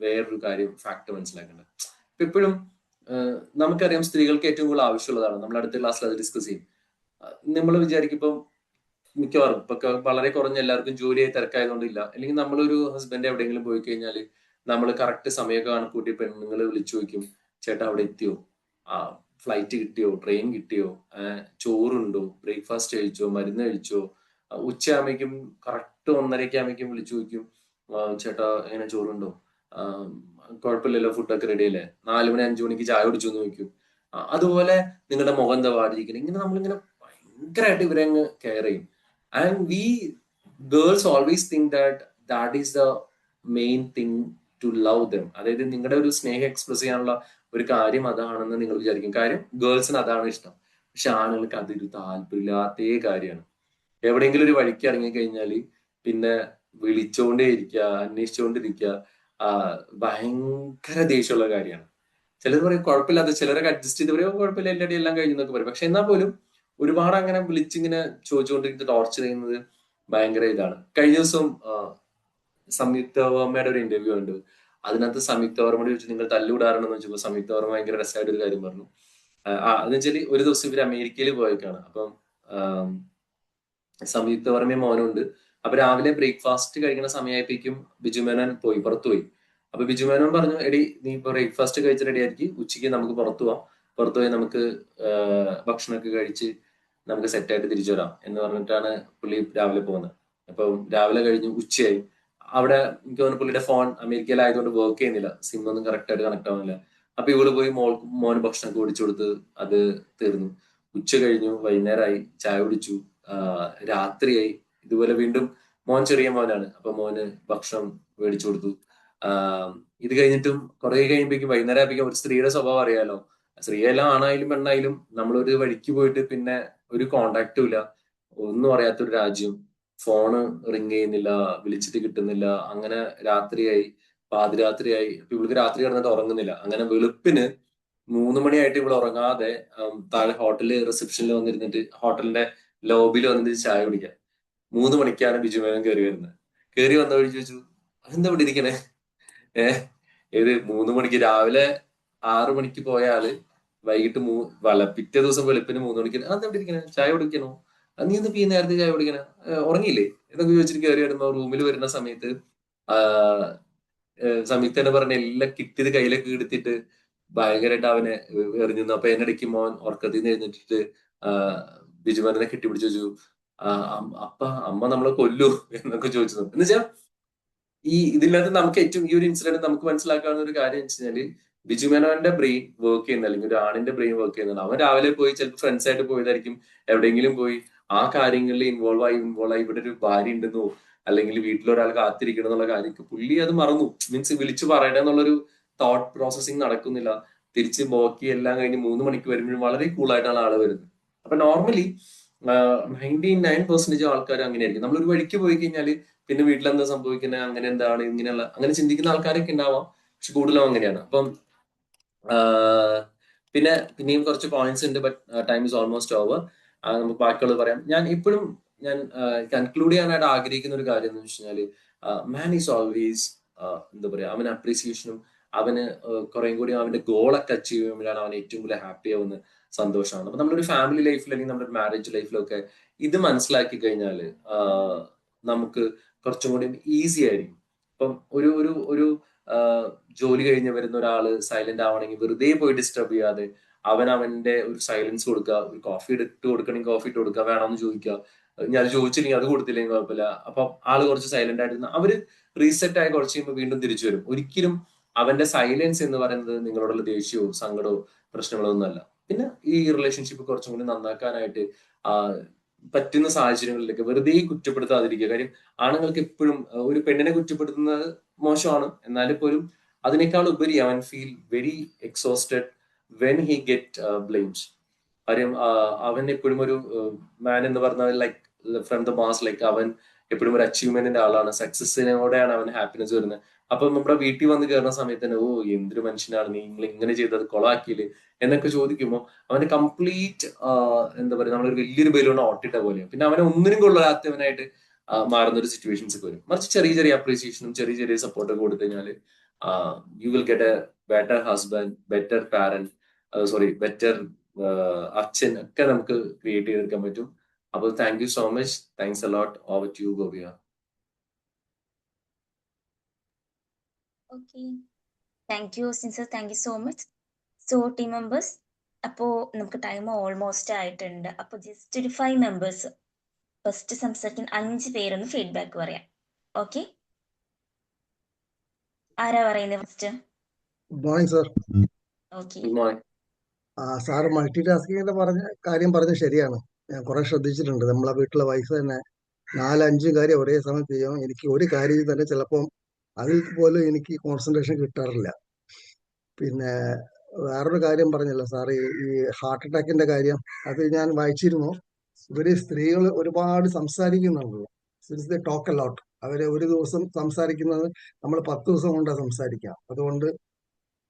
വേറൊരു കാര്യം, ഫാക്ട് മനസ്സിലാക്കേണ്ടത്. ഇപ്പൊ എപ്പോഴും നമുക്കറിയാം സ്ത്രീകൾക്ക് ഏറ്റവും കൂടുതൽ ആവശ്യമുള്ളതാണ്. നമ്മൾ അടുത്ത ക്ലാസ്സിൽ അത് ഡിസ്കസ് ചെയ്യും. നമ്മൾ വിചാരിക്കും മിക്കവാറും ഇപ്പൊ വളരെ കുറഞ്ഞ എല്ലാവർക്കും ജോലിയായി തിരക്കായതുകൊണ്ടില്ല, അല്ലെങ്കിൽ നമ്മളൊരു ഹസ്ബൻഡ് എവിടെയെങ്കിലും പോയി കഴിഞ്ഞാൽ നമ്മൾ കറക്റ്റ് സമയമൊക്കെ കണക്കൂട്ടി പെണ്ണുങ്ങൾ വിളിച്ചു ചോദിക്കും, ചേട്ടാ അവിടെ എത്തിയോ, ഫ്ലൈറ്റ് കിട്ടിയോ, ട്രെയിൻ കിട്ടിയോ, ചോറുണ്ടോ, ബ്രേക്ക്ഫാസ്റ്റ് കഴിച്ചോ, മരുന്ന് കഴിച്ചോ. ഉച്ചയാകുമ്പോഴേക്കും കറക്റ്റ് 1:30 വിളിച്ചു ചോദിക്കും, ചേട്ടാ എങ്ങനെ ചോറുണ്ടോ, കുഴപ്പമില്ലല്ലോ, ഫുഡൊക്കെ റെഡി അല്ലേ, 4 മണി 5 മണിക്ക് ചായ കുടിച്ചു എന്ന് ചോദിക്കും. അതുപോലെ നിങ്ങളുടെ മുഖം എന്താ വാടിയിരിക്കുന്നത്, ഇങ്ങനെ നമ്മളിങ്ങനെ ഭയങ്കരമായിട്ട് ഇവരെ അങ്ങ് കെയർ ചെയ്യും. And we girls always think that is the main thing to love them. അതായത് നിങ്ങളുടെ ഒരു സ്നേഹം എക്സ്പ്രസ് ചെയ്യാനുള്ള ഒരു കാര്യം അതാണെന്ന് നിങ്ങൾ വിചാരിക്കും. കാര്യം ഗേൾസിന് അതാണ് ഇഷ്ടം. പക്ഷെ ആണുങ്ങൾക്ക് അതൊരു താല്പര്യമില്ലാത്തേ കാര്യമാണ്. എവിടെയെങ്കിലും ഒരു വഴിക്ക് ഇറങ്ങിക്കഴിഞ്ഞാൽ പിന്നെ വിളിച്ചോണ്ടേ ഇരിക്കുക, അന്വേഷിച്ചുകൊണ്ടിരിക്കുക, ഭയങ്കര ദേഷ്യമുള്ള കാര്യമാണ്. ചിലർ പറയും കുഴപ്പമില്ലാതെ, ചിലരൊക്കെ അഡ്ജസ്റ്റ് ചെയ്ത് പറയും കുഴപ്പമില്ല എൻ്റെ എല്ലാം കഴിഞ്ഞു എന്നൊക്കെ പറയും. പക്ഷെ എന്നാൽ പോലും ഒരുപാട് അങ്ങനെ വിളിച്ചിങ്ങനെ ചോദിച്ചുകൊണ്ടിരിക്കുന്നത് ടോർച്ചർ ചെയ്യുന്നത് ഭയങ്കര ഇതാണ്. കഴിഞ്ഞ ദിവസം സംയുക്ത വർമ്മയുടെ ഒരു ഇന്റർവ്യൂ ഉണ്ട്. അതിനകത്ത് സംയുക്ത വർമ്മയോട് ചോദിച്ചു നിങ്ങൾ തല്ലുകൂടാറുണ്ടെന്ന് വെച്ചപ്പോൾ സംയുക്ത വർമ്മ ഭയങ്കര രസമായിട്ട് ഒരു കാര്യം പറഞ്ഞു. അതെന്ന് വെച്ചാൽ ഒരു ദിവസം ഇവർ അമേരിക്കയിൽ പോയേക്കാണ്. അപ്പം സംയുക്ത വർമ്മയും മോനുണ്ട്. അപ്പൊ രാവിലെ ബ്രേക്ക്ഫാസ്റ്റ് കഴിക്കുന്ന സമയമായപ്പോഴേക്കും ബിജുമേനോൻ പുറത്തുപോയി. അപ്പൊ ബിജുമേനോൻ പറഞ്ഞു, എടി നീ ഇപ്പൊ ബ്രേക്ക്ഫാസ്റ്റ് കഴിച്ച് റെഡി ആയിരിക്കും, ഉച്ചയ്ക്ക് നമുക്ക് പുറത്തു പോയി നമുക്ക് ഭക്ഷണമൊക്കെ കഴിച്ച് നമുക്ക് സെറ്റായിട്ട് തിരിച്ചു വരാം എന്ന് പറഞ്ഞിട്ടാണ് പുള്ളി രാവിലെ പോകുന്നത്. അപ്പം രാവിലെ കഴിഞ്ഞു, ഉച്ചയായി. അവിടെ എനിക്ക് തോന്നുന്നു പുള്ളിയുടെ ഫോൺ അമേരിക്കയിലായതുകൊണ്ട് വർക്ക് ചെയ്യുന്നില്ല, സിം ഒന്നും കറക്റ്റ് ആയിട്ട് കണക്ട് ആവുന്നില്ല. അപ്പൊ ഇവള് പോയി മോന് ഭക്ഷണമൊക്കെ ഓടിച്ചു കൊടുത്ത് അത് തീർന്നു. ഉച്ച കഴിഞ്ഞു, വൈകുന്നേരമായി, ചായ കുടിച്ചു, രാത്രിയായി. ഇതുപോലെ വീണ്ടും മോൻ ചെറിയ മോനാണ്, അപ്പൊ മോന് ഭക്ഷണം മേടിച്ചു കൊടുത്തു. ഇത് കഴിഞ്ഞിട്ടും കുറെ കഴിയുമ്പോഴേക്കും വൈകുന്നേരം ആകുമ്പോഴേക്കും ഒരു സ്ത്രീയുടെ സ്വഭാവം അറിയാലോ, സ്ത്രീയെല്ലാം ആണായാലും പെണ്ണായാലും നമ്മളൊരു വഴിക്ക് പോയിട്ട് പിന്നെ ഒരു കോണ്ടാക്റ്റും ഇല്ല, ഒന്നും അറിയാത്തൊരു രാജ്യം, ഫോണ് റിങ് ചെയ്യുന്നില്ല, വിളിച്ചിട്ട് കിട്ടുന്നില്ല. അങ്ങനെ രാത്രിയായി, പാതിരാത്രിയായി. ഇപ്പൊ ഇവൾക്ക് രാത്രി കിടന്നിട്ട് ഉറങ്ങുന്നില്ല. അങ്ങനെ വെളുപ്പിന് 3 മണിയായിട്ട് ഇവള് ഉറങ്ങാതെ താഴെ ഹോട്ടലിൽ റിസപ്ഷനിൽ വന്നിരുന്നിട്ട് ഹോട്ടലിന്റെ ലോബിയിൽ വന്നിട്ട് ചായ കുടിക്കാൻ. 3 മണിക്കാണ് ബിജുമേനോൻ കയറി വരുന്നത്. കയറി വന്ന വഴി ചോദിച്ചു, അതെന്താ ഇവിടെ ഇരിക്കണേ? ഏത് 3 മണിക്ക്? രാവിലെ 6 മണിക്ക് പോയ ആള് വൈകിട്ട് പിറ്റേ ദിവസം വെളുപ്പിന് 3 മണിക്ക് അതെന്താ ഇവിടെ ഇരിക്കണേ? ചായ കുടിക്കണോ? നീ ഒന്ന് ഈ നേരത്തെ ചായ കുടിക്കണേ? ഉറങ്ങിയില്ലേ എന്നൊക്കെ ചോദിച്ചിട്ട് കയറി വരുമ്പോ റൂമിൽ വരുന്ന സമയത്ത് സംയുക്തനെ പറഞ്ഞ എല്ലാം കിട്ടിയത് കയ്യിലേക്ക് എടുത്തിട്ട് ഭയങ്കരമായിട്ട് അവനെ എറിഞ്ഞു. അപ്പൊ എന്നിടയ്ക്ക് മോൻ ഉറക്കത്തിൽ നിന്ന് എഴുന്നേറ്റിട്ട് ബിജുമേനോനെ കെട്ടിപ്പിടിച്ചു ചോദിച്ചു, അമ്മ നമ്മളെ കൊല്ലു എന്നൊക്കെ ചോദിച്ചു. എന്ന് വെച്ചാൽ ഇതിനകത്ത് നമുക്ക് ഏറ്റവും ഈ ഒരു ഇൻസിഡന്റ് നമുക്ക് മനസ്സിലാക്കാവുന്ന ഒരു കാര്യം എന്ന് വെച്ചാല് ബിജുമേനോന്റെ ബ്രെയിൻ വർക്ക് ചെയ്യുന്ന, അല്ലെങ്കിൽ ഒരു ആണിന്റെ ബ്രെയിൻ വർക്ക് ചെയ്യുന്നത്. അവൻ രാവിലെ പോയി ചിലപ്പോൾ ഫ്രണ്ട്സ് ആയിട്ട് പോയതായിരിക്കും, എവിടെയെങ്കിലും പോയി ആ കാര്യങ്ങളിൽ ഇൻവോൾവ് ആയി ഇവിടെ ഒരു ഭാര്യ ഉണ്ടെന്നോ അല്ലെങ്കിൽ വീട്ടിലൊരാൾ കാത്തിരിക്കണം എന്നുള്ള കാര്യമൊക്കെ പുള്ളി അത് മറന്നു. മീൻസ് വിളിച്ചു പറയണേ എന്നുള്ളൊരു തോട്ട് പ്രോസസ്സിങ് നടക്കുന്നില്ല. തിരിച്ച് ബാക്കി എല്ലാം കഴിഞ്ഞ് 3 മണിക്ക് വരുമ്പോഴും വളരെ കൂളായിട്ടാണ് ആള് വരുന്നത്. അപ്പൊ നോർമലി 99% ആൾക്കാർ അങ്ങനെയായിരിക്കും. നമ്മളൊരു വഴിക്ക് പോയി കഴിഞ്ഞാല് പിന്നെ വീട്ടിലെന്താ സംഭവിക്കുന്നത്, അങ്ങനെ എന്താണ്, ഇങ്ങനെയുള്ള അങ്ങനെ ചിന്തിക്കുന്ന ആൾക്കാരൊക്കെ ഉണ്ടാവാം. പക്ഷെ കൂടുതലും അങ്ങനെയാണ്. അപ്പം പിന്നെയും കുറച്ച് പോയിന്റ്സ് ഉണ്ട്, but time is almost over. നമുക്ക് ബാക്കിയുള്ളത് പറയാം. ഞാൻ കൺക്ലൂഡ് ചെയ്യാനായിട്ട് ആഗ്രഹിക്കുന്ന ഒരു കാര്യം എന്ന് വെച്ച് കഴിഞ്ഞാല് മാൻ ഈസ് ഓൾവേസ് എന്താ പറയാ, അവന് അപ്രീസിയേഷനും അവന് കുറേം കൂടി അവന്റെ ഗോളൊക്കെ അച്ചീവ് ചെയ്യുമ്പോഴാണ് അവൻ ഏറ്റവും കൂടുതൽ ഹാപ്പി ആവുന്ന, സന്തോഷമാണ്. അപ്പൊ നമ്മളൊരു ഫാമിലി ലൈഫിൽ അല്ലെങ്കിൽ നമ്മുടെ മാരേജ് ലൈഫിലൊക്കെ ഇത് മനസ്സിലാക്കി കഴിഞ്ഞാല് നമുക്ക് കുറച്ചും കൂടി ഈസി ആയിരിക്കും. ഇപ്പം ഒരു ജോലി കഴിഞ്ഞ് വരുന്ന ഒരാള് സൈലന്റ് ആവണമെങ്കിൽ വെറുതെ പോയി ഡിസ്റ്റർബ് ചെയ്യാതെ അവന്റെ ഒരു സൈലൻസ് കൊടുക്കുക, ഒരു കോഫി ഇട്ട് കൊടുക്കണമെങ്കിൽ കോഫി ഇട്ട് കൊടുക്കുക, വേണമെന്ന് ചോദിക്കുക. ഞാൻ അത് ചോദിച്ചില്ലെങ്കിൽ അത് കൊടുത്തില്ലെങ്കിൽ കുഴപ്പമില്ല. അപ്പൊ ആള് കുറച്ച് സൈലന്റ് ആയിട്ട് അവര് റീസെറ്റ് ആയി കുറച്ച് കഴിയുമ്പോൾ വീണ്ടും തിരിച്ചു വരും. ഒരിക്കലും അവന്റെ സൈലൻസ് എന്ന് പറയുന്നത് നിങ്ങളോടുള്ള ദേഷ്യവും സങ്കടവും പ്രശ്നങ്ങളോ ഒന്നുമല്ല. പിന്നെ ഈ റിലേഷൻഷിപ്പ് കുറച്ചും കൂടി നന്നാക്കാനായിട്ട് പറ്റുന്ന സാഹചര്യങ്ങളിലേക്ക് വെറുതെ കുറ്റപ്പെടുത്താതിരിക്കുക. കാര്യം ആണുങ്ങൾക്ക് എപ്പോഴും ഒരു പെണ്ണിനെ കുറ്റപ്പെടുത്തുന്നത് മോശമാണ്, എന്നാൽ പോലും അതിനേക്കാൾ ഉപരി അവൻ feel very exhausted when he get blames. കാര്യം അവൻ എപ്പോഴും ഒരു മാൻ എന്ന് പറഞ്ഞാൽ like from the mass, like അവൻ എപ്പോഴും ഒരു അച്ചീവ്മെന്റിന്റെ ആളാണ്, സക്സസിനോടെയാണ് അവൻ ഹാപ്പിനെസ് വരുന്നത്. അപ്പൊ നമ്മുടെ വീട്ടിൽ വന്ന് കയറുന്ന സമയത്ത് തന്നെ, ഓ എന്തൊരു മനുഷ്യനാണ് നീ, നിങ്ങൾ ഇങ്ങനെ ചെയ്തത് കൊളാക്കിയില്ലേ എന്നൊക്കെ ചോദിക്കുമ്പോൾ അവന് കംപ്ലീറ്റ് എന്താ പറയുക, നമ്മളൊരു വലിയൊരു ബലൂൺ ഓട്ടിട്ട പോലെയാണ്. പിന്നെ അവനെ ഒന്നിനും കൊള്ളാത്തവനായിട്ട് മാറുന്ന ഒരു സിറ്റുവേഷൻസ് ഒക്കെ വരും. മറിച്ച് ചെറിയ ചെറിയ അപ്രീസിയേഷനും ചെറിയ ചെറിയ സപ്പോർട്ടൊക്കെ കൊടുത്തു കഴിഞ്ഞാൽ you will get a better husband, better parent, better അച്ഛൻ ഒക്കെ നമുക്ക് ക്രിയേറ്റ് ചെയ്തെടുക്കാൻ പറ്റും. അപ്പോൾ thank you so much. Thanks a lot. Over to you, Gopika. Okay, thank you sincere, thank you so much. So team members, അപ്പോൾ നമുക്ക് time almost ആയിട്ടുണ്ട്. അപ്പോൾ ജസ്റ്റ് ഒരു 5 മെമ്പേഴ്സ് ഫസ്റ്റ് സംസാരിക്കുന്ന 5 പേരൊന്ന് ഫീഡ്ബാക്ക് പറയാം. ഓക്കെ, ആരാ പറയുന്നത് first? Good morning sir. Okay, good morning. Sir multi ടാസ്കിങ്ങിന്റെ കാര്യം പറഞ്ഞത് ശരിയാണ്. ഞാൻ കുറെ ശ്രദ്ധിച്ചിട്ടുണ്ട്. നമ്മളെ വീട്ടിലെ വൈഫ് തന്നെ 4-5 കാര്യം ഒരേ സമയം ചെയ്യും. എനിക്ക് ഒരു കാര്യം തന്നെ ചിലപ്പം അതിൽ പോലും എനിക്ക് കോൺസെൻട്രേഷൻ കിട്ടാറില്ല. പിന്നെ വേറൊരു കാര്യം പറഞ്ഞല്ലോ സാർ, ഈ ഹാർട്ട് അറ്റാക്കിന്റെ കാര്യം, അത് ഞാൻ വായിച്ചിരുന്നു. ഇവര് സ്ത്രീകൾ ഒരുപാട് സംസാരിക്കുന്നുണ്ടല്ലോ, since they talk a lot. അവര് ഒരു ദിവസം സംസാരിക്കുന്നത് നമ്മൾ 10 ദിവസം കൊണ്ടാണ് സംസാരിക്കാം. അതുകൊണ്ട്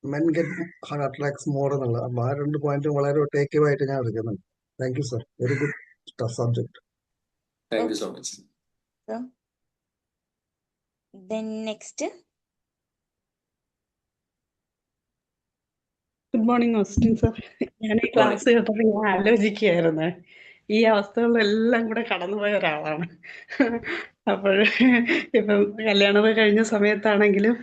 men get heart attacks more എന്നുള്ളത്. അപ്പൊ ആ 2 പോയിന്റ് വളരെ ടേക്ക് ആയിട്ട് ഞാൻ എടുക്കുന്നുണ്ട്. Thank you sir, very good subject. Thank you so much. Then next. Good morning Austin sir. ഞാൻ ഈ ക്ലാസ് കേട്ടപ്പോൾ ഞാൻ ആലോചിക്കുകയായിരുന്നു, ഈ അവസ്ഥകളിലെല്ലാം കൂടെ കടന്നുപോയ ഒരാളാണ്. അപ്പോൾ ഇപ്പം കല്യാണമൊക്കെ കഴിഞ്ഞ സമയത്താണെങ്കിലും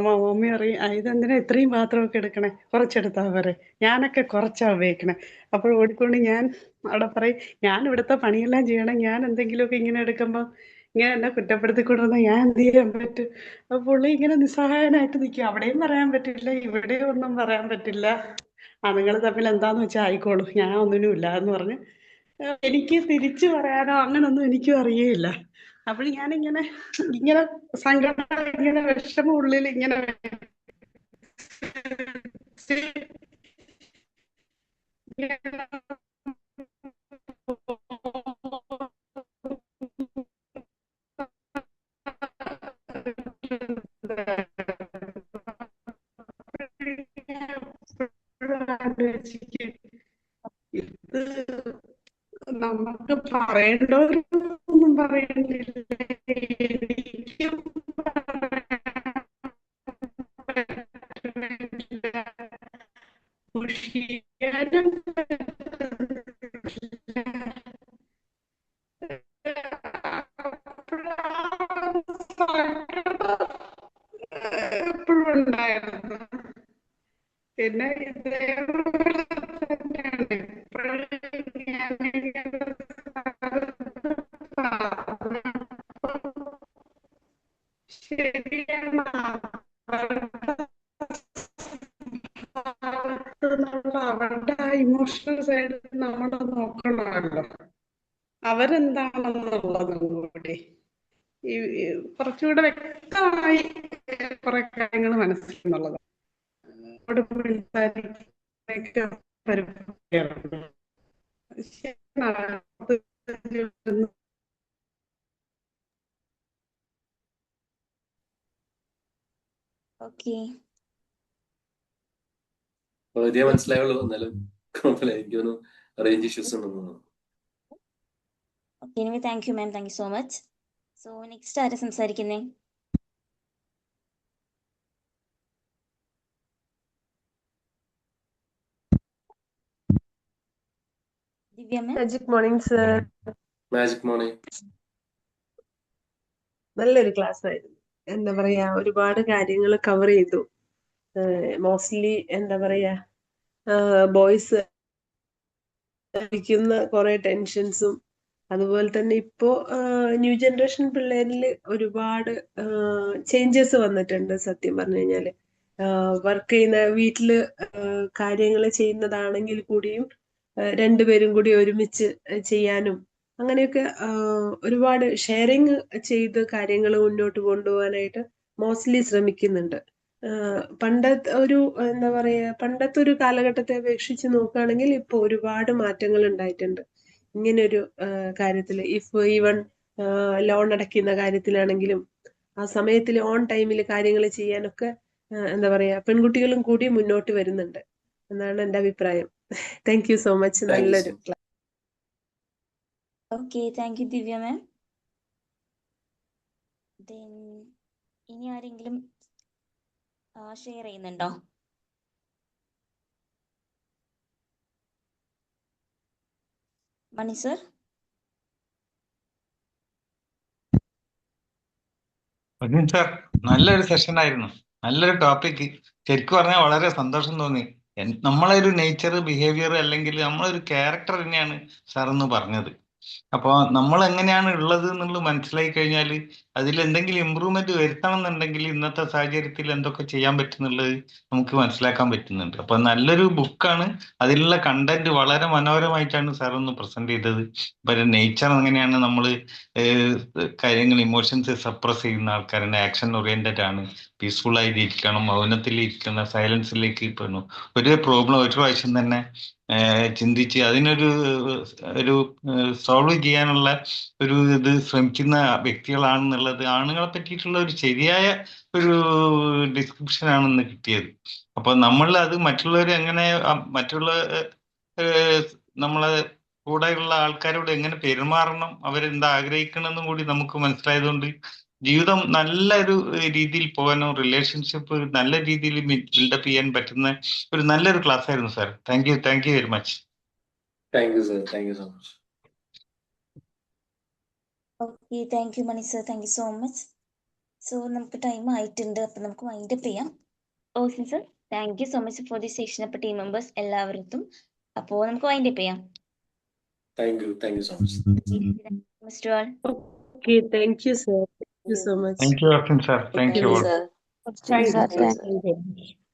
മമ്മി അറിയും, ഇതെന്തിനാ ഇത്രയും പാത്രമൊക്കെ എടുക്കണേ, കുറച്ചെടുത്താ പോരെ, ഞാനൊക്കെ കുറച്ചാ ഉപയോഗിക്കണേ. അപ്പോൾ ഓടിക്കൊണ്ട് ഞാൻ അവിടെ പറയും, ഞാൻ ഇവിടുത്തെ പണിയെല്ലാം ചെയ്യണം, ഞാൻ എന്തെങ്കിലുമൊക്കെ ഇങ്ങനെ എടുക്കുമ്പോൾ ഇങ്ങനെ എന്നെ കുറ്റപ്പെടുത്തിക്കൊണ്ടിരുന്ന ഞാൻ എന്ത് ചെയ്യാൻ പറ്റും? അപ്പോൾ പുള്ളി ഇങ്ങനെ നിസ്സഹായനായിട്ട് നിൽക്കും. അവിടെയും പറയാൻ പറ്റില്ല, ഇവിടെയും ഒന്നും പറയാൻ പറ്റില്ല. നിങ്ങൾ തമ്മിൽ എന്താന്ന് വെച്ചാൽ ആയിക്കോളൂ, ഞാൻ ഒന്നിനും ഇല്ല എന്ന് പറഞ്ഞ് എനിക്ക് തിരിച്ചു പറയാനോ അങ്ങനൊന്നും എനിക്കും അറിയില്ല. അപ്പോൾ ഞാനിങ്ങനെ ഇങ്ങനെ സങ്കടം, ഇങ്ങനെ വിഷമം ഉള്ളിൽ ഇങ്ങനെ ഇത് നമുക്ക് പറയേണ്ടവരൊന്നും പറയുന്നില്ല, എനിക്കും പറ്റുന്നില്ല, മുഷിയാനും എപ്പോഴും ഉണ്ടായിരുന്നു. പിന്നെ ഇതേപോലെ തന്നെയാണ് എപ്പോഴും ഞാൻ ശരിയാണ്, അവരുടെ ആ ഇമോഷണൽ സൈഡ് നമ്മൾ നോക്കണമല്ലോ, അവരെന്താണെന്നുള്ളതും കൂടി കുറച്ചുകൂടെ വ്യക്തമായി കുറെ കാര്യങ്ങൾ മനസ്സിലാക്കുന്നുള്ളത്. ഓക്കെ, വളരെ മനസ്സിലായുള്ളൂ. എന്നാലും കുഴപ്പമില്ല, എനിക്കൊന്ന് റേഞ്ച് ഇഷ്യൂസ് ഉണ്ടെന്ന് തോന്നുന്നു. Okay, anyway thank you ma'am, thank you so much. So next ആരാ സംസാരിക്കുന്നേ? Divya ma'am. Magic morning sir. Magic morning. നല്ലൊരു ക്ലാസ് ആയിരുന്നു. എന്താ പറയാ, ഒരുപാട് കാര്യങ്ങൾ കവർ ചെയ്തു. മോസ്റ്റ്ലി എന്താ പറയാ, ബോയ്സ് ക്കുന്ന കുറെ ടെൻഷൻസും, അതുപോലെ തന്നെ ഇപ്പോ ന്യൂ ജനറേഷൻ പിള്ളേരിൽ ഒരുപാട് ചേഞ്ചസ് വന്നിട്ടുണ്ട്. സത്യം പറഞ്ഞു കഴിഞ്ഞാല് വർക്ക് ചെയ്യുന്ന വീട്ടില് കാര്യങ്ങൾ ചെയ്യുന്നതാണെങ്കിൽ കൂടിയും രണ്ടുപേരും കൂടി ഒരുമിച്ച് ചെയ്യാനും അങ്ങനെയൊക്കെ ഒരുപാട് ഷെയറിങ് ചെയ്ത് കാര്യങ്ങൾ മുന്നോട്ട് കൊണ്ടുപോകാനായിട്ട് മോസ്റ്റ്ലി ശ്രമിക്കുന്നുണ്ട്. പണ്ടത്തെ ഒരു എന്താ പറയാ പണ്ടത്തെ ഒരു കാലഘട്ടത്തെ അപേക്ഷിച്ച് നോക്കുകയാണെങ്കിൽ ഇപ്പോൾ ഒരുപാട് മാറ്റങ്ങൾ ഉണ്ടായിട്ടുണ്ട് ഇങ്ങനൊരു കാര്യത്തിൽ. ഈവൺ ലോൺ അടയ്ക്കുന്ന കാര്യത്തിലാണെങ്കിലും ആ സമയത്തിൽ ഓൺ ടൈമിൽ കാര്യങ്ങൾ ചെയ്യാനൊക്കെ എന്താ പറയാ പെൺകുട്ടികളും കൂടി മുന്നോട്ട് വരുന്നുണ്ട് എന്നാണ് എൻ്റെ അഭിപ്രായം. Thank you so much. Thank you so നല്ലൊരു much. Okay, thank you Divya ma'am. Then ഇനി ആരെങ്കിലും ഷെയർ ചെയ്യുന്നുണ്ടോ? മണി സർ. സാർ, നല്ലൊരു സെഷൻ ആയിരുന്നു, നല്ലൊരു ടോപ്പിക്. ശരിക്കും പറഞ്ഞാൽ വളരെ സന്തോഷം തോന്നി. നമ്മളെ ഒരു നേച്ചർ, ബിഹേവിയർ അല്ലെങ്കിൽ നമ്മളൊരു ക്യാരക്ടർ തന്നെയാണ് സാർ എന്ന് പറഞ്ഞത്. അപ്പോൾ നമ്മൾ എങ്ങനെയാണ് ഉള്ളത് എന്നുള്ളത് മനസ്സിലായി കഴിഞ്ഞാൽ അതിൽ എന്തെങ്കിലും ഇമ്പ്രൂവ്മെന്റ് വരുത്തണം എന്നുണ്ടെങ്കിൽ ഇന്നത്തെ സാഹചര്യത്തിൽ എന്തൊക്കെ ചെയ്യാൻ പറ്റുന്നുള്ളത് നമുക്ക് മനസ്സിലാക്കാൻ പറ്റുന്നുണ്ട്. അപ്പോൾ നല്ലൊരു ബുക്കാണ്. അതിലുള്ള കണ്ടന്റ് വളരെ മനോഹരമായിട്ടാണ് സാർ ഒന്ന് പ്രസന്റ് ചെയ്തത്. ഇപ്പൊ നേച്ചർ എങ്ങനെയാണ് നമ്മൾ കാര്യങ്ങൾ, ഇമോഷൻസ് സപ്രസ് ചെയ്യുന്ന ആൾക്കാരാണ്, ആക്ഷൻ ഓറിയന്റഡ് ആണ്, പീസ്ഫുൾ ആയിട്ട് ഇരിക്കണം, മൗനത്തിൽ ഇരിക്കണം, സൈലൻസിലേക്ക് പോകണം. ഒരു പ്രോബ്ലം ഒരു പ്രാവശ്യം തന്നെ ചിന്തിച്ച് അതിനൊരു സോൾവ് ചെയ്യാനുള്ള ഒരു ഇത് ശ്രമിക്കുന്ന വ്യക്തികളാണെന്നുള്ളത് ആണുങ്ങളെ പറ്റിയിട്ടുള്ള ഒരു ശരിയായ ഒരു ഡിസ്ക്രിപ്ഷൻ ആണെന്ന് കിട്ടിയത്. അപ്പൊ നമ്മൾ അത് മറ്റുള്ളവർ എങ്ങനെ മറ്റുള്ള നമ്മളെ കൂടെയുള്ള ആൾക്കാരോട് എങ്ങനെ പെരുമാറണം, അവരെന്താ ആഗ്രഹിക്കണമെന്നും കൂടി നമുക്ക് മനസ്സിലായതുകൊണ്ട് ജീവിതം നല്ലൊരു രീതിയിൽ പോകാനോ റിലേഷൻഷിപ്പ് നല്ല രീതിയിൽ ബിൽഡപ്പ് ചെയ്യാൻ പറ്റുന്ന ഒരു നല്ലൊരു ക്ലാസ് ആയിരുന്നു sir. Thank you very much. Thank you sir. Thank you so much. Okay, thank you Mani sir, thank you so much. So നമുക്ക് ടൈം ആയിട്ടുണ്ട്, അപ്പം നമുക്ക് വൈൻഡപ്പ് ചെയ്യാം. Okay sir, thank you so much for the session. അപ്പോൾ team members എല്ലാവർക്കും അപ്പോൾ നമുക്ക് wind up ചെയ്യാം. Thank you so much. Mister all. Okay, thank you sir. Thank you so much. Thank you Arjun sir. Thank you all. Thank you, sir. Thank you.